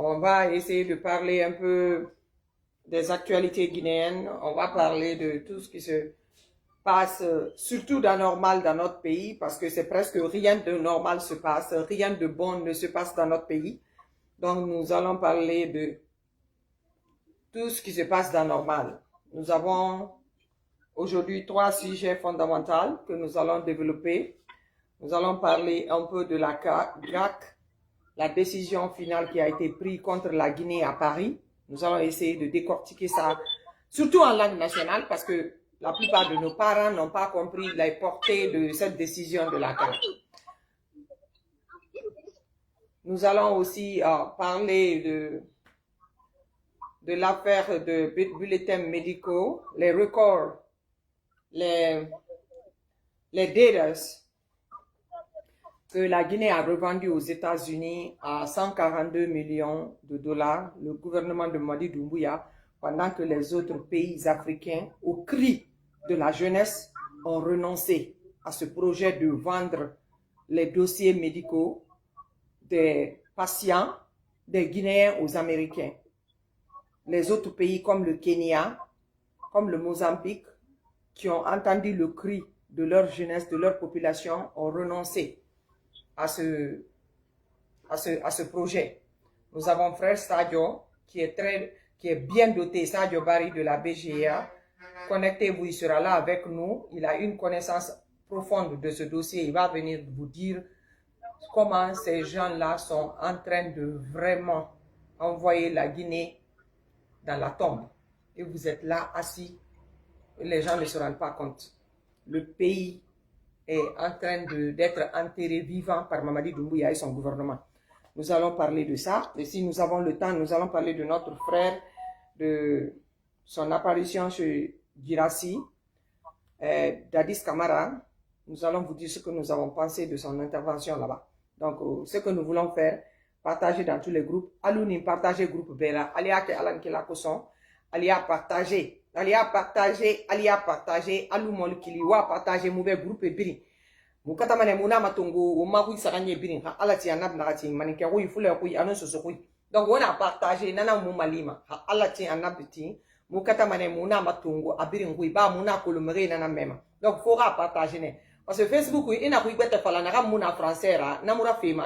On va essayer de parler un peu des actualités guinéennes. On va parler de tout ce qui se passe, surtout d'anormal dans notre pays, parce que c'est presque rien de normal se passe, rien de bon ne se passe dans notre pays. Donc, nous allons parler de tout ce qui se passe d'anormal. Nous avons aujourd'hui 3 sujets fondamentaux que nous allons développer. Nous allons parler un peu de la GRAC, la décision finale qui a été prise contre la Guinée à Paris. Nous allons essayer de décortiquer ça, surtout en langue nationale, parce que la plupart de nos parents n'ont pas compris la portée de cette décision de la GRAC. Nous allons aussi parler de l'affaire de bulletins médicaux, les records, les datas que la Guinée a revendu aux États-Unis à 142 millions de dollars, le gouvernement de Mamadi Doumbouya, pendant que les autres pays africains, au cri de la jeunesse, ont renoncé à ce projet de vendre les dossiers médicaux des patients, des Guinéens aux Américains. Les autres pays comme le Kenya, comme le Mozambique, qui ont entendu le cri de leur jeunesse, de leur population, ont renoncé à ce projet. Nous avons frère Sadio, qui est bien doté, Sadio Barry de la BGA. Connectez-vous, il sera là avec nous. Il a une connaissance profonde de ce dossier. Il va venir vous dire comment ces gens-là sont en train de vraiment envoyer la Guinée dans la tombe. Et vous êtes là assis, les gens ne se rendent pas compte. Le pays est en train d'être enterré vivant par Mamadi Doumbouya et son gouvernement. Nous allons parler de ça. Et si nous avons le temps, nous allons parler de notre frère, de son apparition chez Girassi, Dadis Camara. Nous allons vous dire ce que nous avons pensé de son intervention là-bas. Donc, ce que nous voulons faire, partager dans tous les groupes. Alounim, partager groupe Bella. Alia ke Alan Kila Koson. Alia partager. Alia partager. Alia partager. Alou mol kiliwa partager. Moube groupe biri. Mukata mane muna matungu. Uma hui saranye biri. Ha alati anab narati. Maninke hui fule hui. Anon soso hui. Donc, on a partagé. Nana moumalima. Ha alati anabiti. Mukata mane muna matungu. Abirin hui. Ba muna kolumere nana mema. Donc, faudra partager ne. Parce que Facebook, il y a des gens français,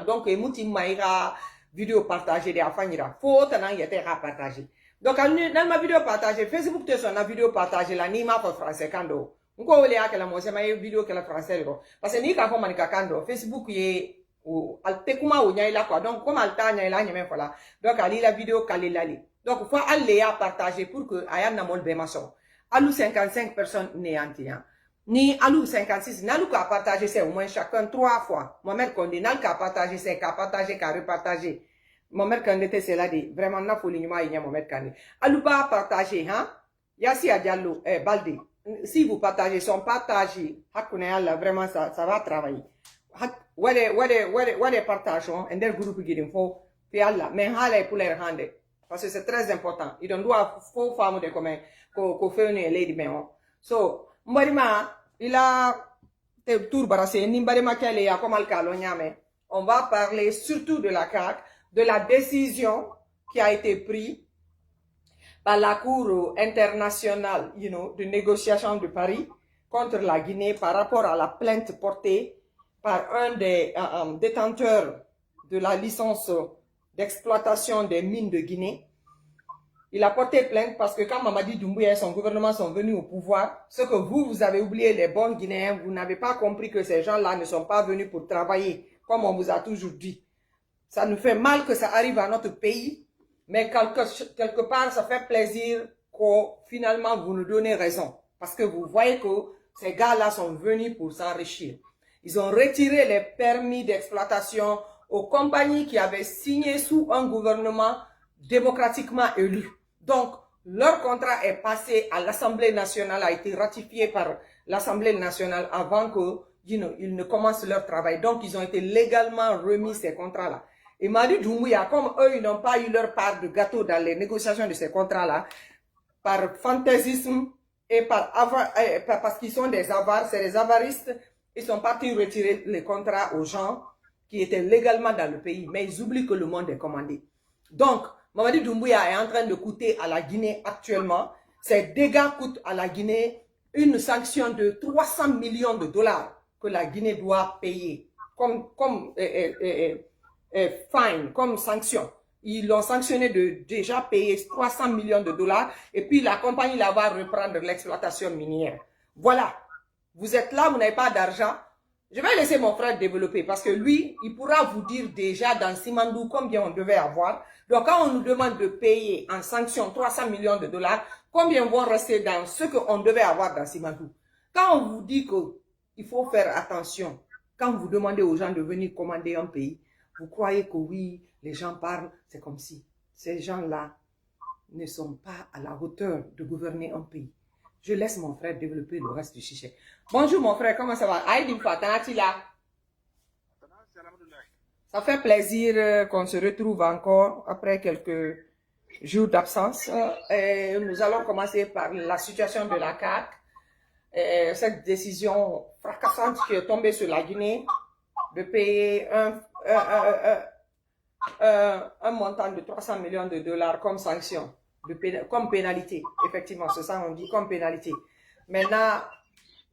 donc il y a vidéo partagée de Afanyira. Faut partager. Donc, dans ma vidéo partagée, Facebook, tu as une vidéo partagée, la nima pour français kando. Nko wole yake la mose ma vidéo que la français ro. Parce que ni ka fo manika kando, Facebook ye ou altekuma ou nyaila quoi. Donc, comme alta nyaila nyame fola. Donc, ali la vidéo kali lali. Donc, faut aller à partager pour que ayam na mol bemaso. Alou 55 personnes néanties. Ni alou 56, n'alou qu'à partager c'est au moins chacun 3 fois. Mohamed Kondé, n'alou qu'à partager c'est qu'à partager, qu'à repartager. Mohamed Kandé, c'est là dit, vraiment, n'a folie, n'y a Mohamed Kandé. Alou pas partager, hein? Yassi a Diallo, Balde. Si vous partagez, son partager, vraiment, ça va travailler. Ouais, partageons, et des groupes qui il faut, puis Allah, mais hale pour les rendre. Parce que c'est très important. Ils doivent, faut faire de comment, qu'on fait une lady, mais so, Mbarima, il a tour barassé, Nimbarima Kele ya comme alcalo nyame. On va parler surtout de la CAC, de la décision qui a été prise par la Cour internationale, de négociation de Paris contre la Guinée par rapport à la plainte portée par un des détenteurs de la licence d'exploitation des mines de Guinée. Il a porté plainte parce que quand Mamadi Doumbouya et son gouvernement sont venus au pouvoir, ce que vous avez oublié, les bons Guinéens, vous n'avez pas compris que ces gens-là ne sont pas venus pour travailler, comme on vous a toujours dit. Ça nous fait mal que ça arrive à notre pays, mais quelque part, ça fait plaisir que finalement vous nous donnez raison. Parce que vous voyez que ces gars-là sont venus pour s'enrichir. Ils ont retiré les permis d'exploitation aux compagnies qui avaient signé sous un gouvernement démocratiquement élu. Donc, leur contrat est passé à l'Assemblée nationale, a été ratifié par l'Assemblée nationale avant que, ils ne commencent leur travail. Donc, ils ont été légalement remis ces contrats-là. Et Mamadi Doumbouya, comme eux, ils n'ont pas eu leur part de gâteau dans les négociations de ces contrats-là, par fantaisisme et parce qu'ils sont des avares, c'est des avaristes, ils sont partis retirer les contrats aux gens qui étaient légalement dans le pays. Mais ils oublient que le monde est commandé. Donc, Mamadi Doumbouya est en train de coûter à la Guinée actuellement, ces dégâts coûtent à la Guinée une sanction de 300 millions de dollars que la Guinée doit payer comme fine, comme sanction. Ils l'ont sanctionné de déjà payer 300 millions de dollars et puis la compagnie là va reprendre l'exploitation minière. Voilà. Vous êtes là, vous n'avez pas d'argent. Je vais laisser mon frère développer parce que lui, il pourra vous dire déjà dans Simandou combien on devait avoir. Donc, quand on nous demande de payer en sanction 300 millions de dollars, combien vont rester dans ce qu'on devait avoir dans Simandou? Quand on vous dit qu'il faut faire attention, quand vous demandez aux gens de venir commander un pays, vous croyez que oui, les gens parlent, c'est comme si ces gens-là ne sont pas à la hauteur de gouverner un pays. Je laisse mon frère développer le reste du sujet. Bonjour mon frère, comment ça va? Aïdim Fatanatila. Ça fait plaisir qu'on se retrouve encore après quelques jours d'absence. Nous allons commencer par la situation de la CAC. Cette décision fracassante qui est tombée sur la Guinée de payer un montant de 300 millions de dollars comme sanction, comme pénalité. Effectivement, c'est ça on dit, comme pénalité. Maintenant,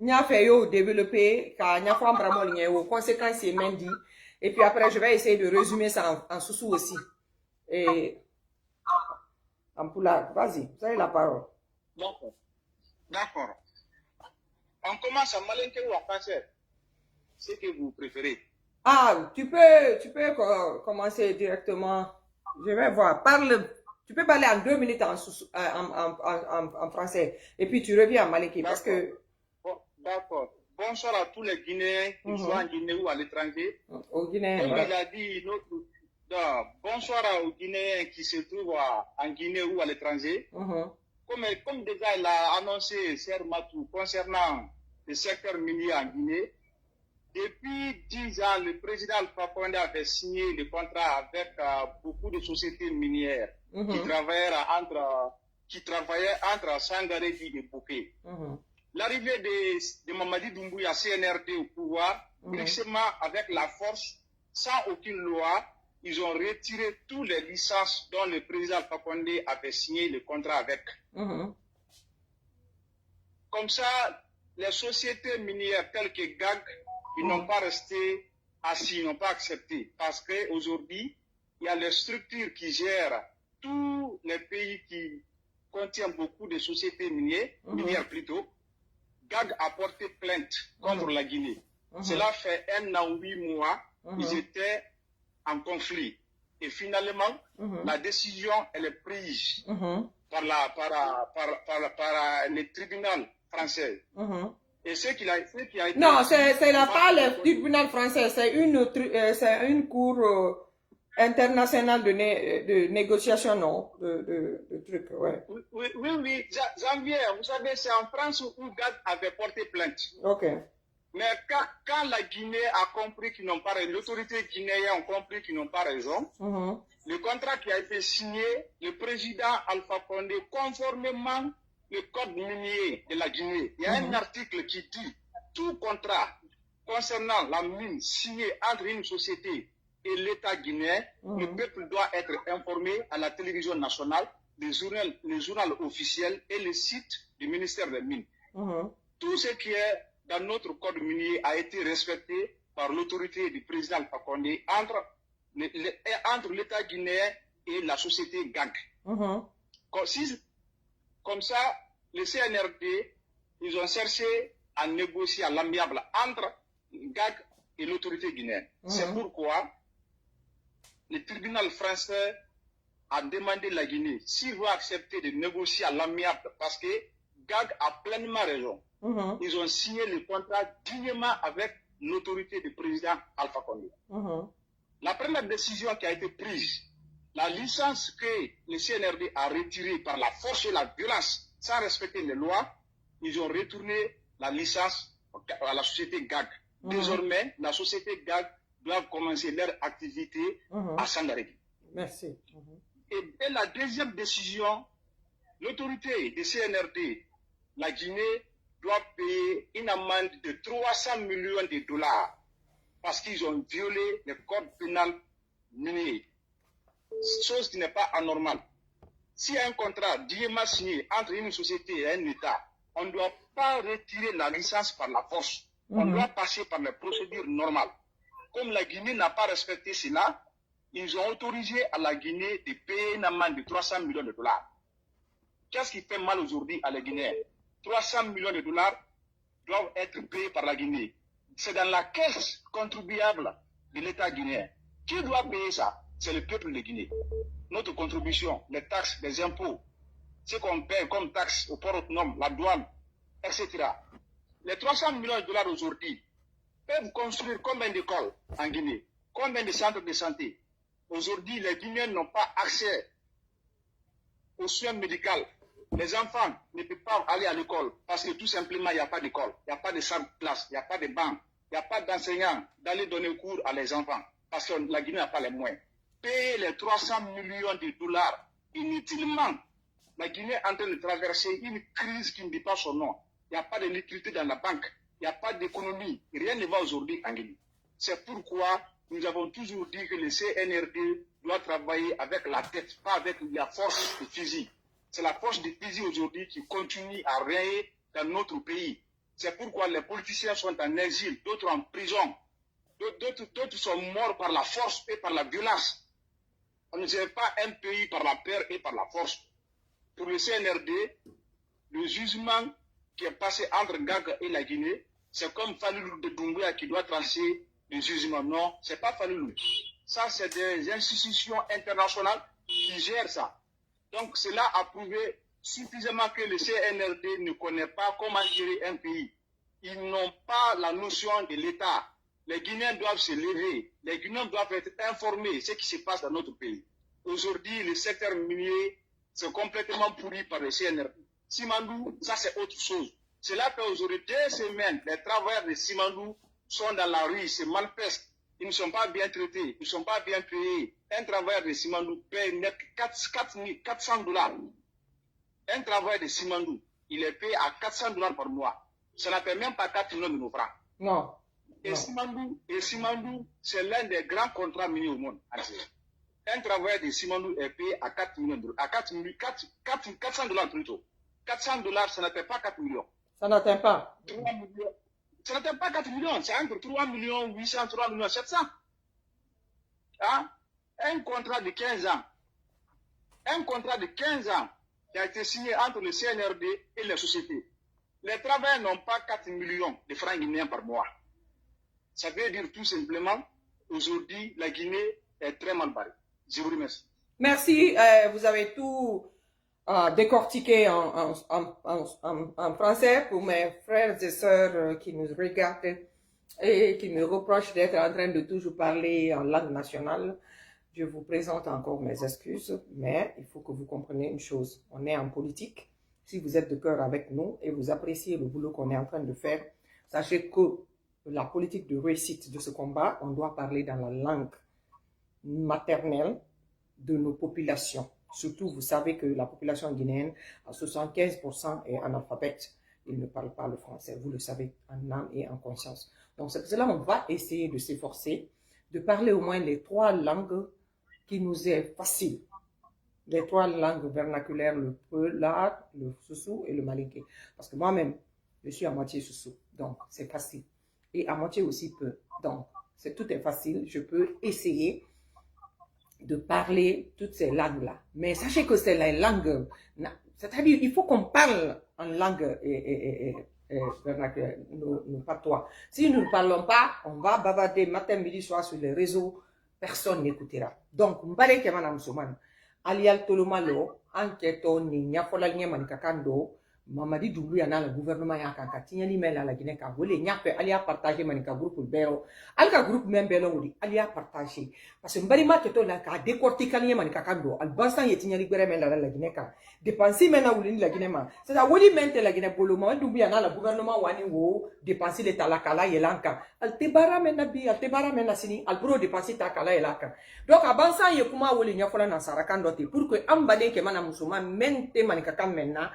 il y a fait développer, il y a fait aux conséquences et Mendy. Et puis après, je vais essayer de résumer ça en sous-sous aussi. Et en poulard, vas-y, vous avez la parole. D'accord. D'accord. On commence en malinqué ou en français? Ce que vous préférez. Ah, tu peux commencer directement. Je vais voir. Tu peux parler en 2 minutes en français. Et puis tu reviens en malinqué parce que... Bon, d'accord. Bonsoir à tous les Guinéens, qu'ils soient en Guinée ou à l'étranger. Au Guinée. Comme il a dit, bonsoir aux Guinéens qui se trouvent en Guinée ou à l'étranger. Comme déjà il a annoncé, Ser Matou, concernant le secteur minier en Guinée, depuis 10 ans, le président Alpha Condé avait signé des contrats avec beaucoup de sociétés minières qui travaillaient entre Sangarédi et Bouquet. L'arrivée de Mamadi Doumbouya CNRD au pouvoir, brusquement avec la force, sans aucune loi, ils ont retiré toutes les licences dont le président Alpha Condé avait signé le contrat avec. Comme ça, les sociétés minières telles que GAG, ils n'ont pas resté assis, ils n'ont pas accepté. Parce qu'aujourd'hui, il y a les structures qui gèrent tous les pays qui contiennent beaucoup de sociétés minières plutôt. GAG a porté plainte contre la Guinée. Cela fait 1 an, 8 mois, ils étaient en conflit. Et finalement, la décision, elle est prise par le tribunal français. Et ce qui a été... Non, c'est pas le tribunal français, c'est une cour internationale de négociation, non, de trucs, ouais. Oui, janvier, vous savez, c'est en France où GAD avait porté plainte. Ok. Mais quand la Guinée a compris qu'ils n'ont pas raison, l'autorité guinéenne a compris qu'ils n'ont pas raison, le contrat qui a été signé, le président Alpha Condé, conformément le code minier de la Guinée, il y a un article qui dit tout contrat concernant la mine signé entre une société et l'État guinéen, le peuple doit être informé à la télévision nationale, le journal officiel et le site du ministère des Mines. Tout ce qui est dans notre code minier a été respecté par l'autorité du président Alpha Condé entre l'État guinéen et la société GAG. Comme ça, le CNRD, ils ont cherché à négocier à l'amiable entre GAG et l'autorité guinéenne. C'est pourquoi le tribunal français a demandé à la Guinée s'il veut accepter de négocier à l'amiable, parce que GAG a pleinement raison. Ils ont signé le contrat dignement avec l'autorité du président Alpha Condé. La première décision qui a été prise, la licence que le CNRD a retirée par la force et la violence, sans respecter les lois, ils ont retourné la licence à la société GAG. Désormais, la société GAG doit commencer leur activité à Sangarédi. Merci. Et dès la deuxième décision, l'autorité du CNRD, la Guinée, doit payer une amende de 300 millions de dollars parce qu'ils ont violé le code pénal minier. chose qui n'est pas anormale. S'il y a un contrat dignement signé entre une société et un État, on ne doit pas retirer la licence par la force. On doit passer par les procédures normales. Comme la Guinée n'a pas respecté cela, ils ont autorisé à la Guinée de payer une amende de 300 millions de dollars. Qu'est-ce qui fait mal aujourd'hui à la Guinée? 300 millions de dollars doivent être payés par la Guinée. C'est dans la caisse contribuable de l'État guinéen. Qui doit payer ça? C'est le peuple de Guinée. Notre contribution, les taxes, les impôts, ce qu'on paie comme taxes au port autonome, la douane, etc. Les 300 millions de dollars aujourd'hui peuvent construire combien d'écoles en Guinée? Combien de centres de santé? Aujourd'hui, les Guinéens n'ont pas accès aux soins médicaux. Les enfants ne peuvent pas aller à l'école parce que tout simplement, il n'y a pas d'école, il n'y a pas de salle de classe, il n'y a pas de bancs, il n'y a pas d'enseignants d'aller donner cours à les enfants parce que la Guinée n'a pas les moyens. Payer les 300 millions de dollars inutilement. La Guinée est en train de traverser une crise qui ne dit pas son nom. Il n'y a pas de liquidité dans la banque, il n'y a pas d'économie. Rien ne va aujourd'hui en Guinée. C'est pourquoi nous avons toujours dit que le CNRD doit travailler avec la tête, pas avec la force de fusil. C'est la force de fusil aujourd'hui qui continue à régner dans notre pays. C'est pourquoi les politiciens sont en exil, d'autres en prison, d'autres sont morts par la force et par la violence. On ne gère pas un pays par la peur et par la force. Pour le CNRD, le jugement qui est passé entre Gaga et la Guinée, c'est comme Falilou de Doumbouya qui doit trancher le jugement. Non, ce n'est pas Falilou. Ça, c'est des institutions internationales qui gèrent ça. Donc, cela a prouvé suffisamment que le CNRD ne connaît pas comment gérer un pays. Ils n'ont pas la notion de l'État. Les Guinéens doivent se lever. Les Guinéens doivent être informés de ce qui se passe dans notre pays. Aujourd'hui, le secteur minier, c'est complètement pourri par le CNRD. Simandou, ça c'est autre chose. Cela fait aujourd'hui 2 semaines, les travailleurs de Simandou sont dans la rue, ils se manifestent. Ils ne sont pas bien traités, ils ne sont pas bien payés. Un travailleur de Simandou paye net 400 dollars. Un travailleur de Simandou, il est payé à 400 dollars par mois. Ça ne fait même pas 4 millions de nos francs. Non. Et Simandou, c'est l'un des grands contrats miniers au monde. Un travailleur de Simandou est payé à 4 millions de dollars, à 400 dollars plutôt. 400 dollars, ça n'atteint pas 4 millions. Ça n'atteint pas. 3 millions. Ça n'atteint pas 4 millions, c'est entre 3 millions 800, 3 millions 700. Hein? Un contrat de 15 ans. Un contrat de 15 ans qui a été signé entre le CNRD et les sociétés. Les travailleurs n'ont pas 4 millions de francs guinéens par mois. Ça veut dire tout simplement, aujourd'hui, la Guinée est très mal barrée. Je vous remercie. Merci, vous avez tout décortiqué en français pour mes frères et sœurs qui nous regardent et qui me reprochent d'être en train de toujours parler en langue nationale. Je vous présente encore mes excuses, mais il faut que vous compreniez une chose. On est en politique. Si vous êtes de cœur avec nous et vous appréciez le boulot qu'on est en train de faire, sachez que la politique de réussite de ce combat, on doit parler dans la langue maternelle de nos populations. Surtout, vous savez que la population guinéenne, à 75% est analphabète. Ils ne parlent pas le français. Vous le savez, en âme et en conscience. Donc, c'est pour cela qu'on va essayer de s'efforcer de parler au moins les 3 langues qui nous est facile. Les 3 langues vernaculaires, le Peulard, le Soussou et le Malinké. Parce que moi-même, je suis à moitié Soussou. Donc, c'est facile. Et à moitié aussi Peu. Donc, tout est facile. Je peux essayer de parler toutes ces langues-là. Mais sachez que c'est les langues, c'est-à-dire il faut qu'on parle en langue vernaculaire, nos patois. Si nous ne parlons pas, on va bavarder matin, midi, soir sur les réseaux, personne n'écoutera. Donc, mbare kemana msumana, alial tolomalo, enquêto ni nyafola nyema ni kakando, Mamadi Doumbouya na le gouvernement ya kan ka tiɲɛli mɛn la Guinée ka wele ɲa fɛ ali y'a partager man ka groupe bɛrɛ ali ka groupe mɛn bɛrɛ wuli ali y'a partager parce que n balima kɛtɔ la k'a décortiquer ni man ka kan don ali bansan ye tiɲɛli gbɛrɛ mɛn la Guinée kan dépense mɛn na wuli ni la Guinée ma c'est à wuli mɛn tɛ la Guinée bolo Mamadi Doumbouya na le gouvernement wani wo dépense le ta la kala yelan kan ali tɛ baara mɛn na bi ali tɛ baara mɛn na sini ali bro dépense ta kala yelan kan donc a bansan ye kuma wuli ɲɛfɔla nasara kan dɔ ten pour que an baden kɛ mana musoman mɛn tɛ man ka kan mɛn na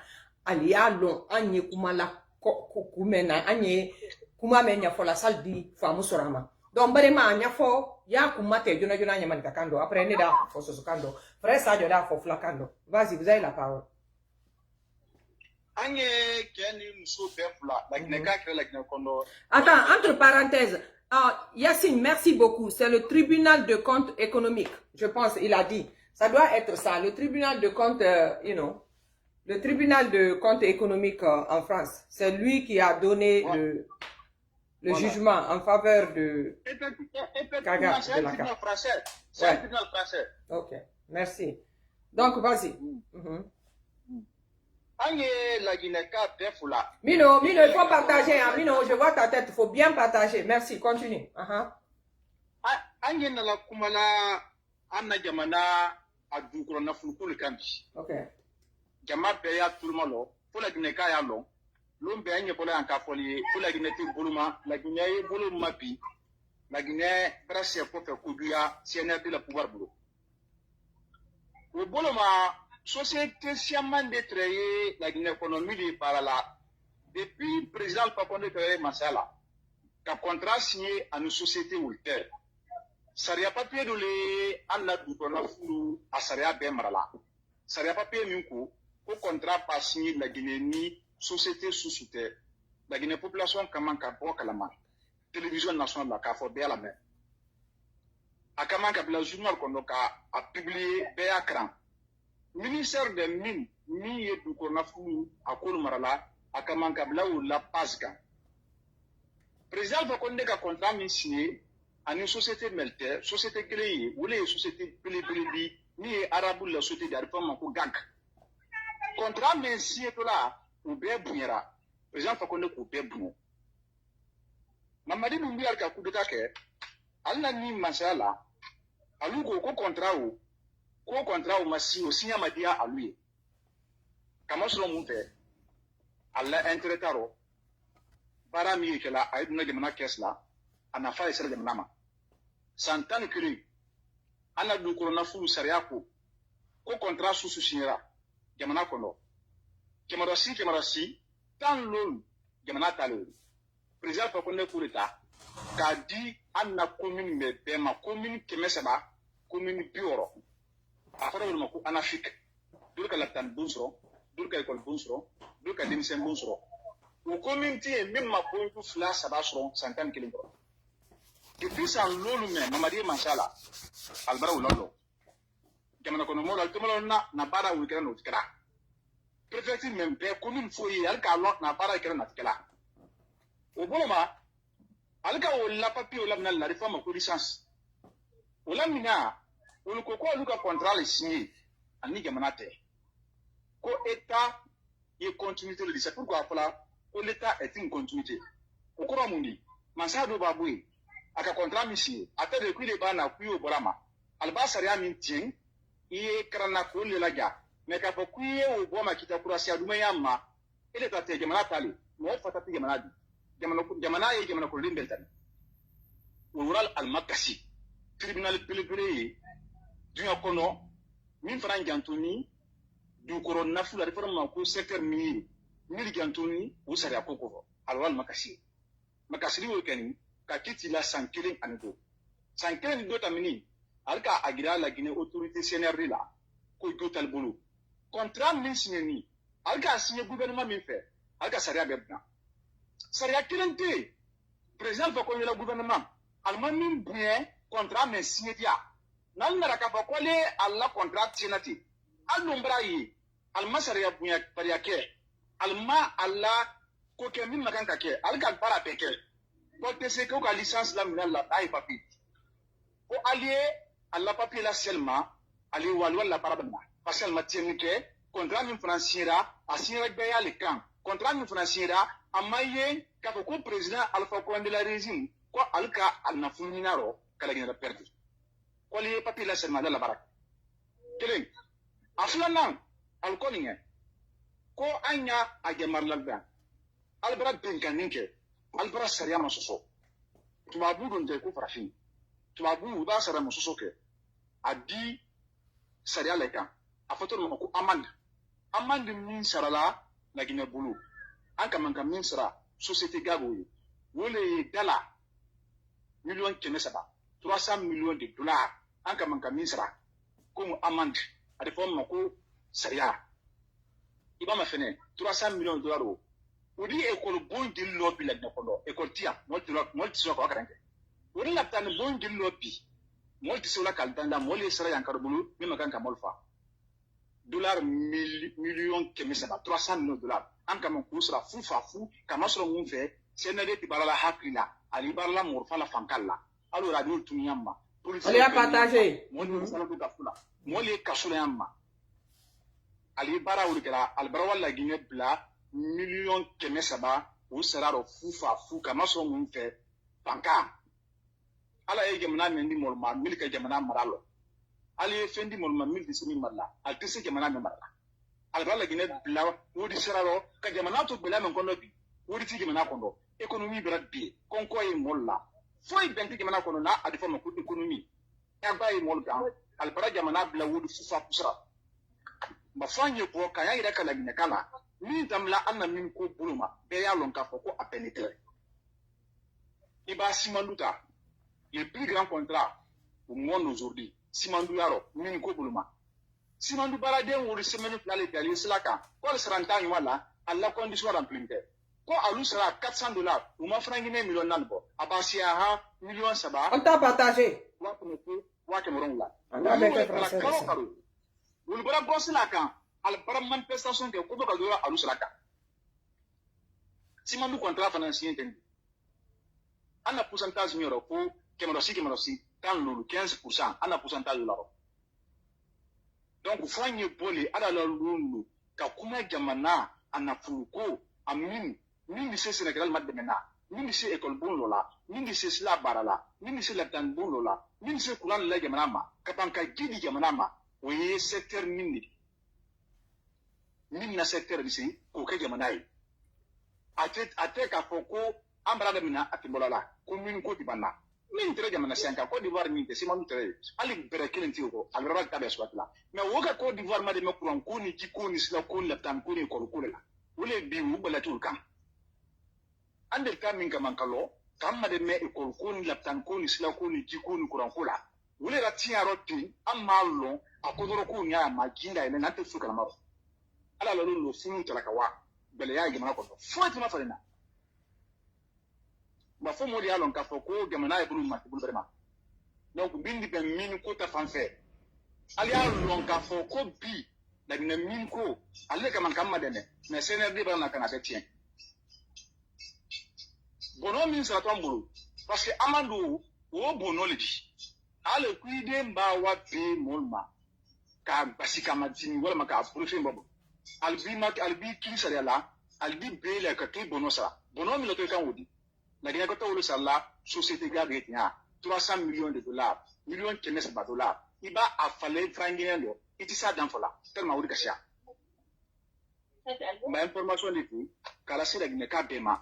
ali y'a lɔn an ye kuma la kumɛn na an ye kuma mɛn ɲɛfɔla sali di faamu sɔrɔ a ma donc balima a ɲɛfɔ Ya kumate jona jona nyaman kakando. Après ne da foso kando. Frère Sadio da fo flakando. Vas-y, vous avez la parole. Attends, entre parenthèses, Yassine, merci beaucoup. C'est le tribunal de compte économique, je pense, il a dit. Ça doit être ça, le tribunal de compte, le tribunal de compte économique en France. C'est lui qui a donné le jugement en faveur de Kaga. C'est un tribunal français. C'est un tribunal français. Ok, merci. Donc, vas-y. Mino, il faut partager. Hein. Mino, je vois ta tête. Il faut bien partager. Merci, continue. Ok. Jama beya tulmalo, pour la Guinée kaya long, l'ombe anye bola anka foli, pour la Guinée boluma, la Guinée boluma pi, la Guinée presque pour faire kuduya, CNR de la pouvoir boulot. Le boluma, société sciemment détrayée, la Guinée économie par là, depuis le président Fakonde Kéré Massala, qu'a contrat signé à une société ultérieure. Saria papier de les anna du fou à Saria Bemarala. Saria papier minko, au contrat pas signé la Guinée ni société sous-souterre. La Guinée population comment qu'à bon kalama. Télévision nationale la CAFO à la main. A comment qu'à la journal qu'on a publié Béa Cran. Ministère des Mines, ni du Cornafou à Koumarala, a comment qu'à la Pasca. Président Fakonde a contrat signé à une société melter, société créée, ou les sociétés Pélébéli, ni Arabou la société d'Arifam en Gag. Contrat mais si est là, ou bien Bougnera, président Fakonde ou bien Bougnera. Mamadi Boumbia a coup de taquet, Allah ni Masala, à l'ougo contrat ou massi aussi à Madia à lui. Kamaslo Mouté, Allah intérêtaro, Parami que la Aïdna de Mana Kesla, Anafa et celle de Manama. Santan Kuri, Anna du Koronafu Sariako, contrat sous Susinera, Yamana Kono. Kemarasi, tant l'eau, Yamana Talou. Président Fakonde Kurita, qu'a dit Anna commune, mais ma commune Kemesaba, commune Bioro. Après le Mako Anafik, Durka Latan Bunsro, Durka Ekol Bunsro, Durka Dimsen Bunsro. Au communauté, même ma point de flash, ça va sur 50 km. Depuis ça, l'eau, Mamadi Mansala, Albara ou Lolo. Kamanakonomo, Altomona, Nabara ou Grand Utkara. Préfecture même, commune Foyer, Alcalon, Nabara et Natkala. Au bon moment, Alka ou la papier ou la réforme en licence. Au lamina, ou le coco Luca contrat les signé, à Nigamanate. Co État et continuité de l'État. Pourquoi l'État est une continuité. Au courant mundi, Mansado Baboui, à un contrat missi, à tel que les bana puis au Bolama, Albasaria Mintien, et Kranako le Laga, mais qu'à Pokuye au Boma Kitakurasia Dumayama, et les Tate Yamanatali, non Fatati Yamanadi, Yamana et Yamanakolim Beltani. Oral Al-Makasi, tribunal Pelé, du Akono, Min Frank Antoni, du Coronafu, la réforme en cours secteur minier. Mili Gantoni, ou Saria Koko, alors Makasi. Makasi Wokeni, Kakiti la Sankelen Anigo. Sankelen Dotamini, Alka Agira la Guinée autorité CNRD-là, Koyo Talbolo. Contrat Minsineni, Alka signé gouvernement Minfer, Alka Saria Bebna. Saria Kilente, président Fakonde le gouvernement, Allemagne bien, contrat Minsinetia. Nalmaraka Fakole, Allah contrat Tienati. Al-Nombrayi, Alma Saria Buya Pariake. Alma Allah ko ke min makan ka ke algal para peke ko te se ko ka licence la min la ay papi ko allié Allah papi la seulement ali walwa la para bana parce que maternité contrat min financiera asira be ya le camp contrat min financiera amaye ka ko président Alpha Condé la régime ko alka alna funinaro kala gina perdu ko li papi la seulement la barak kelen aflana alkolinge ko anya a jamar lalba albara benkaninke albara sariya masoso tubabu don de ko farafin tubabu ba sara masoso ke adi sariya leka a fato no ko amande min sarala la gine bulu an kaman kam min sara société gabo wole dala million keme saba 300 millions de dollars an ka man ka min sara comme amende a de fɔ ma ko sariya i b'a ma fɛnɛ 300 millions de dollars o di école bon jeli lɔ bi la ɲɛ kɔnɔ école ti yan mɔli ti sɔn ka kalan kɛ o de la taa ni bon jeli lɔ bi mɔli ti se o la ka dan da mɔli ye sara yan kari bolo min ma kan ka mɔli fa dollars millions 300 millions de dollars an ka man k'u sara fu fa fu ka ma sɔrɔ mun fɛ CNRD ti baara la hakili la ani baara la mɔgɔfa la fankal la alors radio tun yan ma allez à partager mɔli ye kaso la yan ma ali baara o de kɛra alibara wala guinée bila millions 300 o sara rɔ fu fa fu ka ma sɔrɔ mun fɛ fanka ala ye jamana min di mɔlu ma mili ka jamana mara lɔ ala ye fɛn di mɔlu ma mili tɛ se min mara la ali tɛ se jamana min mara la alibara la guinée bila o de sara rɔ ka jamana to gɛlɛya min kɔnɔ bi o de ti jamana kɔnɔ économie bɛra bi kɔnkɔ ye mɔlu la foyi bɛn tɛ jamana kɔnɔ n'a a de fɔ ma ko économie ɛgba ye mɔlu kan alibara jamana bila o de fu fa fu sara ma fɔ an ye bɔ k'a y'a yɛrɛ ka laginɛkan la min damila an na min ko bolo ma bɛɛ y'a lɔn k'a fɔ ko a bɛɛ ni tɛ i b'a simandu ta le plus grand contrat au monde aujourd'hui simandu y'a min ko bolo ma simandu baaraden wolo semaine fila le kɛ sila kan ko ale sara n t'a ɲuman la a la condition rempli tɛ ko alu sara $400 u ma fana ɲinɛ million 4 bɔ a b'a se a million 3 on t'a partagé waa kɛmɛ wolonwula kalo kalo olu bɔra bɔsi la kan ale bara manifestation kɛ ko bɛ ka dɔrɔn alu sara kan simandu contrat fana signé tɛ an na pourcentage min yɔrɔ ko kɛmɛ si tan lolu 15% an na pourcentage la donc fɔ an ye bɔli ala la lolu ka kuma jamana a nafolo ko a min bɛ se sɛnɛkɛla ma dɛmɛ na min bɛ se école bon dɔ la min bɛ se sila baara la min bɛ se labidan bon dɔ la min bɛ se kuran la jamana ma ka ban ka ji di jamana ma o ye secteur min de min na secteur bɛ se k'o kɛ jamana ye a tɛ k'a fɔ ko an bara daminɛ a tɛ bɔra la ko min ko di ban na min tɛ jamana siyan kan Côte d'Ivoire min tɛ siman tɛ ye hali bɛrɛ kelen tɛ o kɔ a yɔrɔ ta bɛ suwati la mais o ka Côte d'Ivoire ma dɛmɛ kuran ko ni ji ko ni sila ko ni labidan ko ni école ko de la o le bi u bɛlɛ t'o kan an de ka min kama kalɔ k'an ma dɛmɛ école ko ni labidan ko ni sila ko ni ji ko ni kuran ko la o le la tiɲɛ yɔrɔ ten an m'a lɔn a ko dɔrɔn ko ɲa ma ji da yɛlɛ n'an tɛ so kalama ala la olu funu cɛla ka wa gɛlɛya jamana kɔnɔ foyi tɛ ma falen na ma fɔ mo de y'a lɔn k'a fɔ ko jamana ye bolo ma bolo bɛrɛ ma donc bin di bɛn min ko ta fan fɛ ale y'a lɔn k'a fɔ ko bi laginɛ min ko ale kama k'an ma dɛmɛ mais CNRD b'a na ka na kɛ tiɲɛ bɔnɔ min saratɔ an bolo parce que an ma don o bɔnɔ le di ale kuiden b'a wa be mɔlu ma k'a basi k'a ma dimi walima k'a bolofɛn bɔ alibi kiri sariya la alibi bee la ka k'i bɔnɔ sara bɔnɔ min la to i kan o di laginɛ kɔtɔ wolo sara la société ga bɛ tiɲɛ 300 millions de dollars million 300 dollars i b'a a falen franc-guinéen dɔ i tɛ s'a dan fɔ la tellement o de ka siya ma information de kun k'a lase laginɛ k'a bɛɛ ma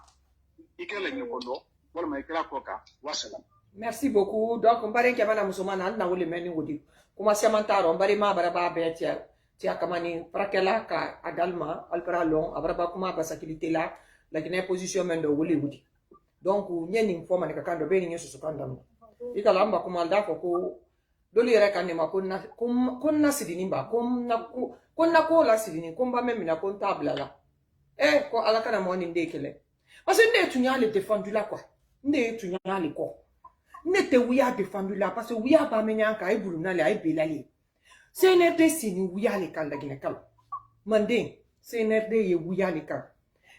i kɛra laginɛ kɔnɔ walima i kɛra kɔ kan wasalam. Merci beaucoup. Donc, on va aller à la musulmane, on va aller mener au dit. Comment c'est mental, on va aller à tia kamani prakela ka agalma alpera long abraba kuma basakilité la la Guinée position mendo wuli wudi. Donc, nyeni forma ka kando be ni so kando. Ikala amba kuma alda ko doli yɛrɛ ka nema ko na sidini ba ko na ko la sidini ko ba même na ko table la. Ko ala kana mo ni ndekele. Parce que ne tunya le défendu la quoi. Ne tunya le ko. Ne te wuya défendu là parce que wuya ba menya ka ay bulu na le ay belali. CNRD sini wuya le kan la gine kala. Mande CNRD ye wuya le kan.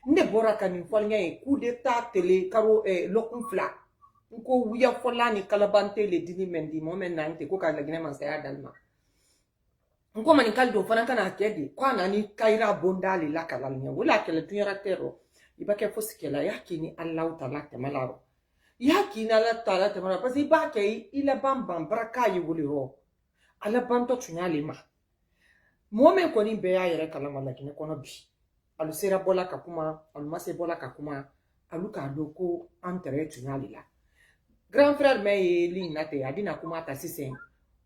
Ne bora kan ni folnya e coup d'état télé karo lokun fla. Nko wuya fola ni kalabante le dini mendi moment nante ko ka la gine man saya dalma. Nko mani kaldo fana kana kedi kwa nani kaira bondali la kala nya wala kala tunyara tero. Ibake fosikela yakini Allah taala temalaro. Yakini Allah taala temalaro parce ibake ila bambam braka yuliro. Ala banto tunyali ma. Muome koni beya yere kalama lakini kono bi. Alu sera bola kakuma, alu mase bola kakuma, alu kadoko antere tunyali la. Grand frère me li nate adina kuma ta sisen.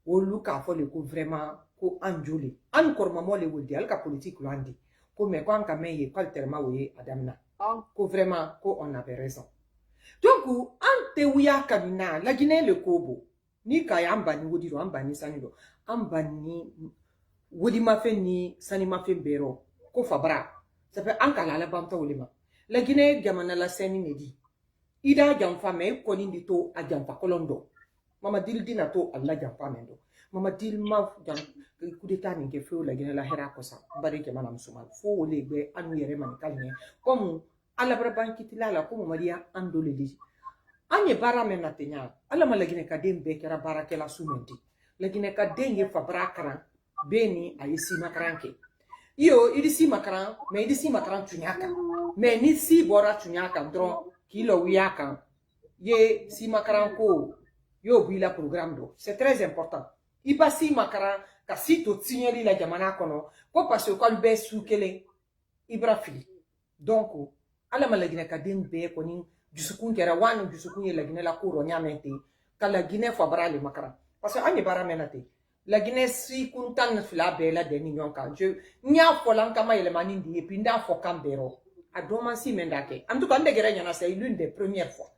Olu ka fo le ko vraiment ko anjuli. An korma mo le wodi alka politique landi. Ko me ko anka me ye kalterma we adamna. Ko vraiment ko on avait raison. Donc ante wuya kamina la Guinée le kobo. ni ka ya ambani wodi ro ambani sani do ambani wodi ma fe ni sani ma fe bero ko fabra ça fait an kala la bamta wolima la Guinée jamana la seni nedi ida jamfa me ko ni to a jamfa kolondo mama dil dina to alla jamfa mendo mama dil ma jam coup d'état ni ke feu la Guinée la hera ko sa bari ke manam sumal fo wole be anu yere man kalne comme alla braban kitila la ko maria andole di anye bara men natenya alla ma la Guinée ka dem be kera bara ke la sumenti la Guinée ka den ye fabra kran beni ayisi makranke yo idisi makran me idisi makran tunyaka me ni si bora tunyaka dron kilo wiyaka ye si makran ko yo buila programme do c'est très important ipa si makran ka si to tinyeli la jamana kono ko parce que be sukele ibra fili donc ala malagina ka den be ko ni jusukun kera wanu jusukun ye lagina la ko ro nyamente kala Guinée fo barale makran parce que anye bara menate la Guinée si kuntan fila bela de ni nyonka je nya folan kama ele manindi et puis nda fo kambero a domansi mendake en tout cas ndegere nyana c'est l'une des premières fois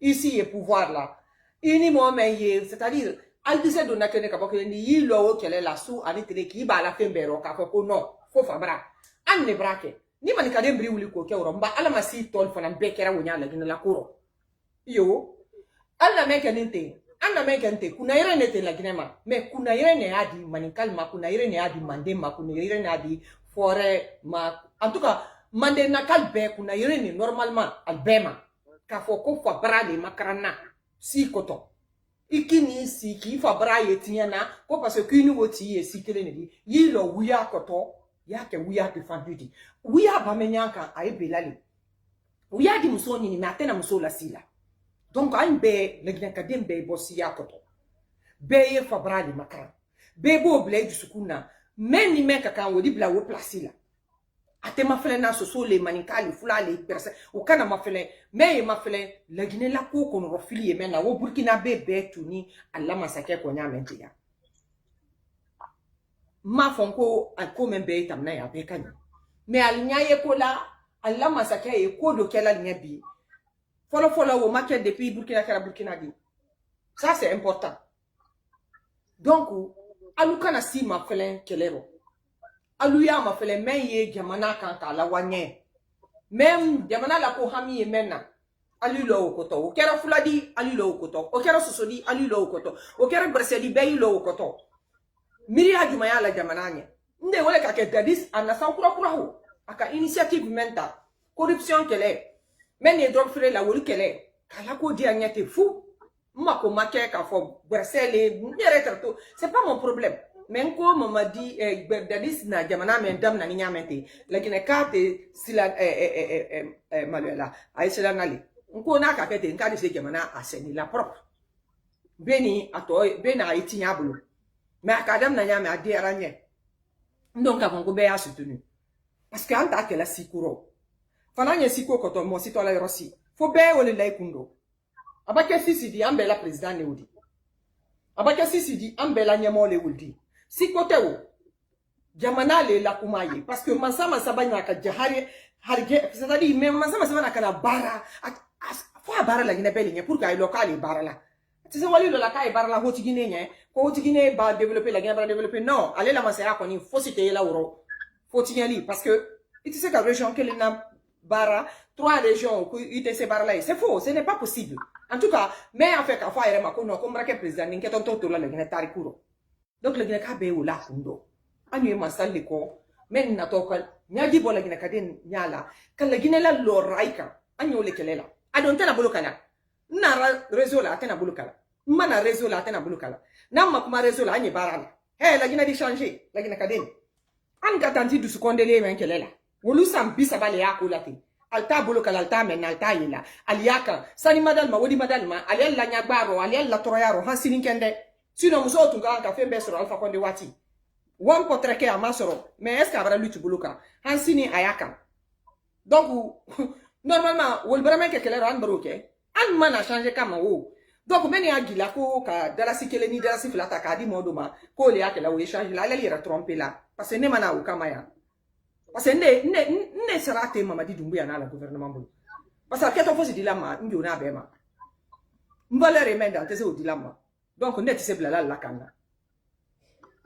ici et pouvoir là ini mo meye c'est-à-dire al dise do nakene ka bokele ni yilo o kele la su ani tele ki ba la fembero ka ko no fo fabra an ne brake ni man ka dem briwuli ko kewro mba ala masi tol fana bekera wonya la Guinée la kuro yo alla meke ninte anna mekente kuna ire nete la Guinée ma mais kuna ire ne adi manikal ma kuna ire ne adi mande ma kuna ire ne adi forêt ma en tout cas mande nakal be kuna ire ne normalement albema ka fo ko fa brale makarana si koto ikini si ki fa braye tiana ko parce que ni woti e si kele ne di yilo wuya koto yake wuya te fandudi wuya ba menyanka ay belali wuya di musoni ni matena musola sila. Donc, un bé, le Guinée be bossi yakoto. Be ye fabrali makran. Be bo ble du sukuna. Men ni meka kan wodi bla wo place la. Ate ma fele na soso le manikali fulali perse. O kana ma fele me ma fele le Guinée la ko kono rofili men na wo Burkina be tuni alla masake ko nyamente ya. Ma fonko al ko men be tamna ya be kan. Me al nyaye ko la alla masake e ko do kela nyabi. Follow au market depuis Burkina di. Ça c'est important. Donc, alukana si ma felen kelero. Aluya ma felen men ye jamana kan la wanye. Même jamana la ko hami ye menna. Alulo okoto. O kera fuladi alulo okoto. O kera sosodi alulo okoto. O kera bresedi be ilo okoto. Miri hajumaya la jamana nye. Nde wole ka ke gadis anasa kura ho. Aka initiative menta. Corruption kele. Men ye drop free la woli kele kala ko di anyate fou mako make ka fo bresele nyere trato c'est pas mon problème men ko mama di berdadis na jamana men dam na nyamete lakini kate sila maluela ay sila ngali nko na ka kete nkadi se jamana aseni la propre beni ato bena iti nyabulu mais akadam na nyame adi aranye donc avon ko be a soutenu parce que anta ke la sikuro fananye siko koto mo sito la rosi fo be wole lay kundo abake sisi di ambela president ne wudi abake sisi di ambela nyemo le wudi siko tewo jamana le la kumaye parce que mansama sabanya ka jahari harge c'est-à-dire même mansama sabanya kana bara fo bara la Guinée beli pour ka local bara la tu sais wali lo la ka bara la hoti Guinée nye ko hoti Guinée ba développer la Guinée ba développer non allez la masaya ko ni fo citer la woro fo tignali parce que tu sais que région que na bara 3 régions UTC bara là c'est faux ce n'est pas possible en tout cas mais en fait quand faut aller makono comme braque président n'inquiète tonto la Guinée tarikuro donc le Guinée ka be wala kundo anu ma salle ko men na to kal nyaji bola Guinée kaden nyala kan la Guinée la lo raika anu le kelela adon tena bolokala na réseau la tena bolokala mana réseau la tena bolokala na ma kuma réseau la anye bara la Guinée di changer la Guinée kaden an gatanti du sekondele men kelela wolu sambi sabale yako lati alta bolo kala alta men alta yila aliyaka sani madal ma wodi madal ma aliel la nyagbaro aliel la toroyaro hasini kende sino muso tunga ka fembe soro alfa konde wati wan potreke amasoro mais est-ce qu'abra lutu boloka hansini ayaka donc normalement wol vraiment que kelero an broke an mana changer kama wo donc meni agila ko ka dala sikele ni dala siflata ka di modoma ko le yakela wo échange la lira tromper là parce que ne mana wo kama ya parce que ne sera te Mamadi Doumbouya na la gouvernement bolo parce que keto fosi dilama ndio na bema mbale remenda tese o dilama Donc, ne te blala la kana.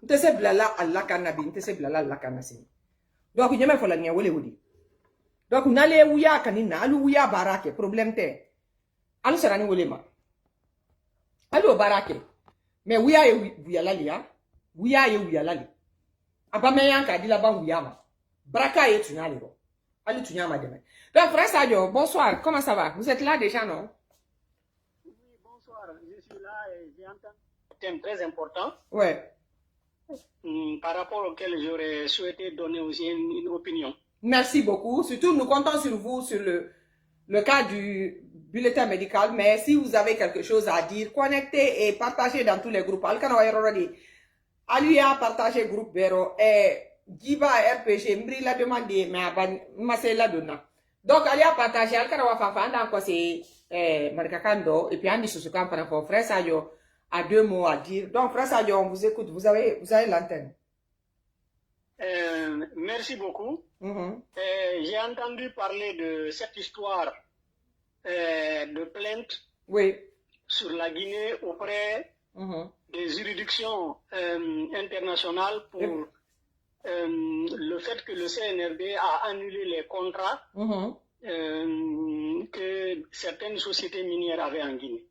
Ne te blala la kana bi, ne te blala la kana si. Donc, nyame fola nya wole wodi. Donc, nale wuya kanina, alu wuya barake, problème te. Alu sarani wole ma. Alu barake. Mais wuya ye wuya lali ya. Wuya ye wuya lali. Abame yanka di la ban wuya ma. Braka ye tunyali ro. Alu tunyama deme. Donc, frère Sadio, bonsoir. Comment ça va? Vous êtes là déjà, non? Oui, bonsoir. Je suis là et j'ai entendu un thème très important. Ouais. Par rapport auquel j'aurais souhaité donner aussi une opinion. Merci beaucoup. Surtout, nous comptons sur vous sur le cas du bulletin médical. Mais si vous avez quelque chose à dire, connectez et partagez dans tous les groupes. Aluya partagez groupe Bero et Giba RPG, Mbri la demandé, mais Massé la donna. Donc, Alia partagez, Alkanawa Fafanda, quoi, c'est Marcacando, et puis Andy Susukan, par rapport frère Sadio, a 2 mots à dire. Donc, frère Sadio, on vous écoute, vous avez l'antenne. Merci beaucoup. Mm-hmm. J'ai entendu parler de cette histoire de plainte oui. sur la Guinée auprès des juridictions internationales pour le fait que le CNRD a annulé les contrats que certaines sociétés minières avaient en Guinée.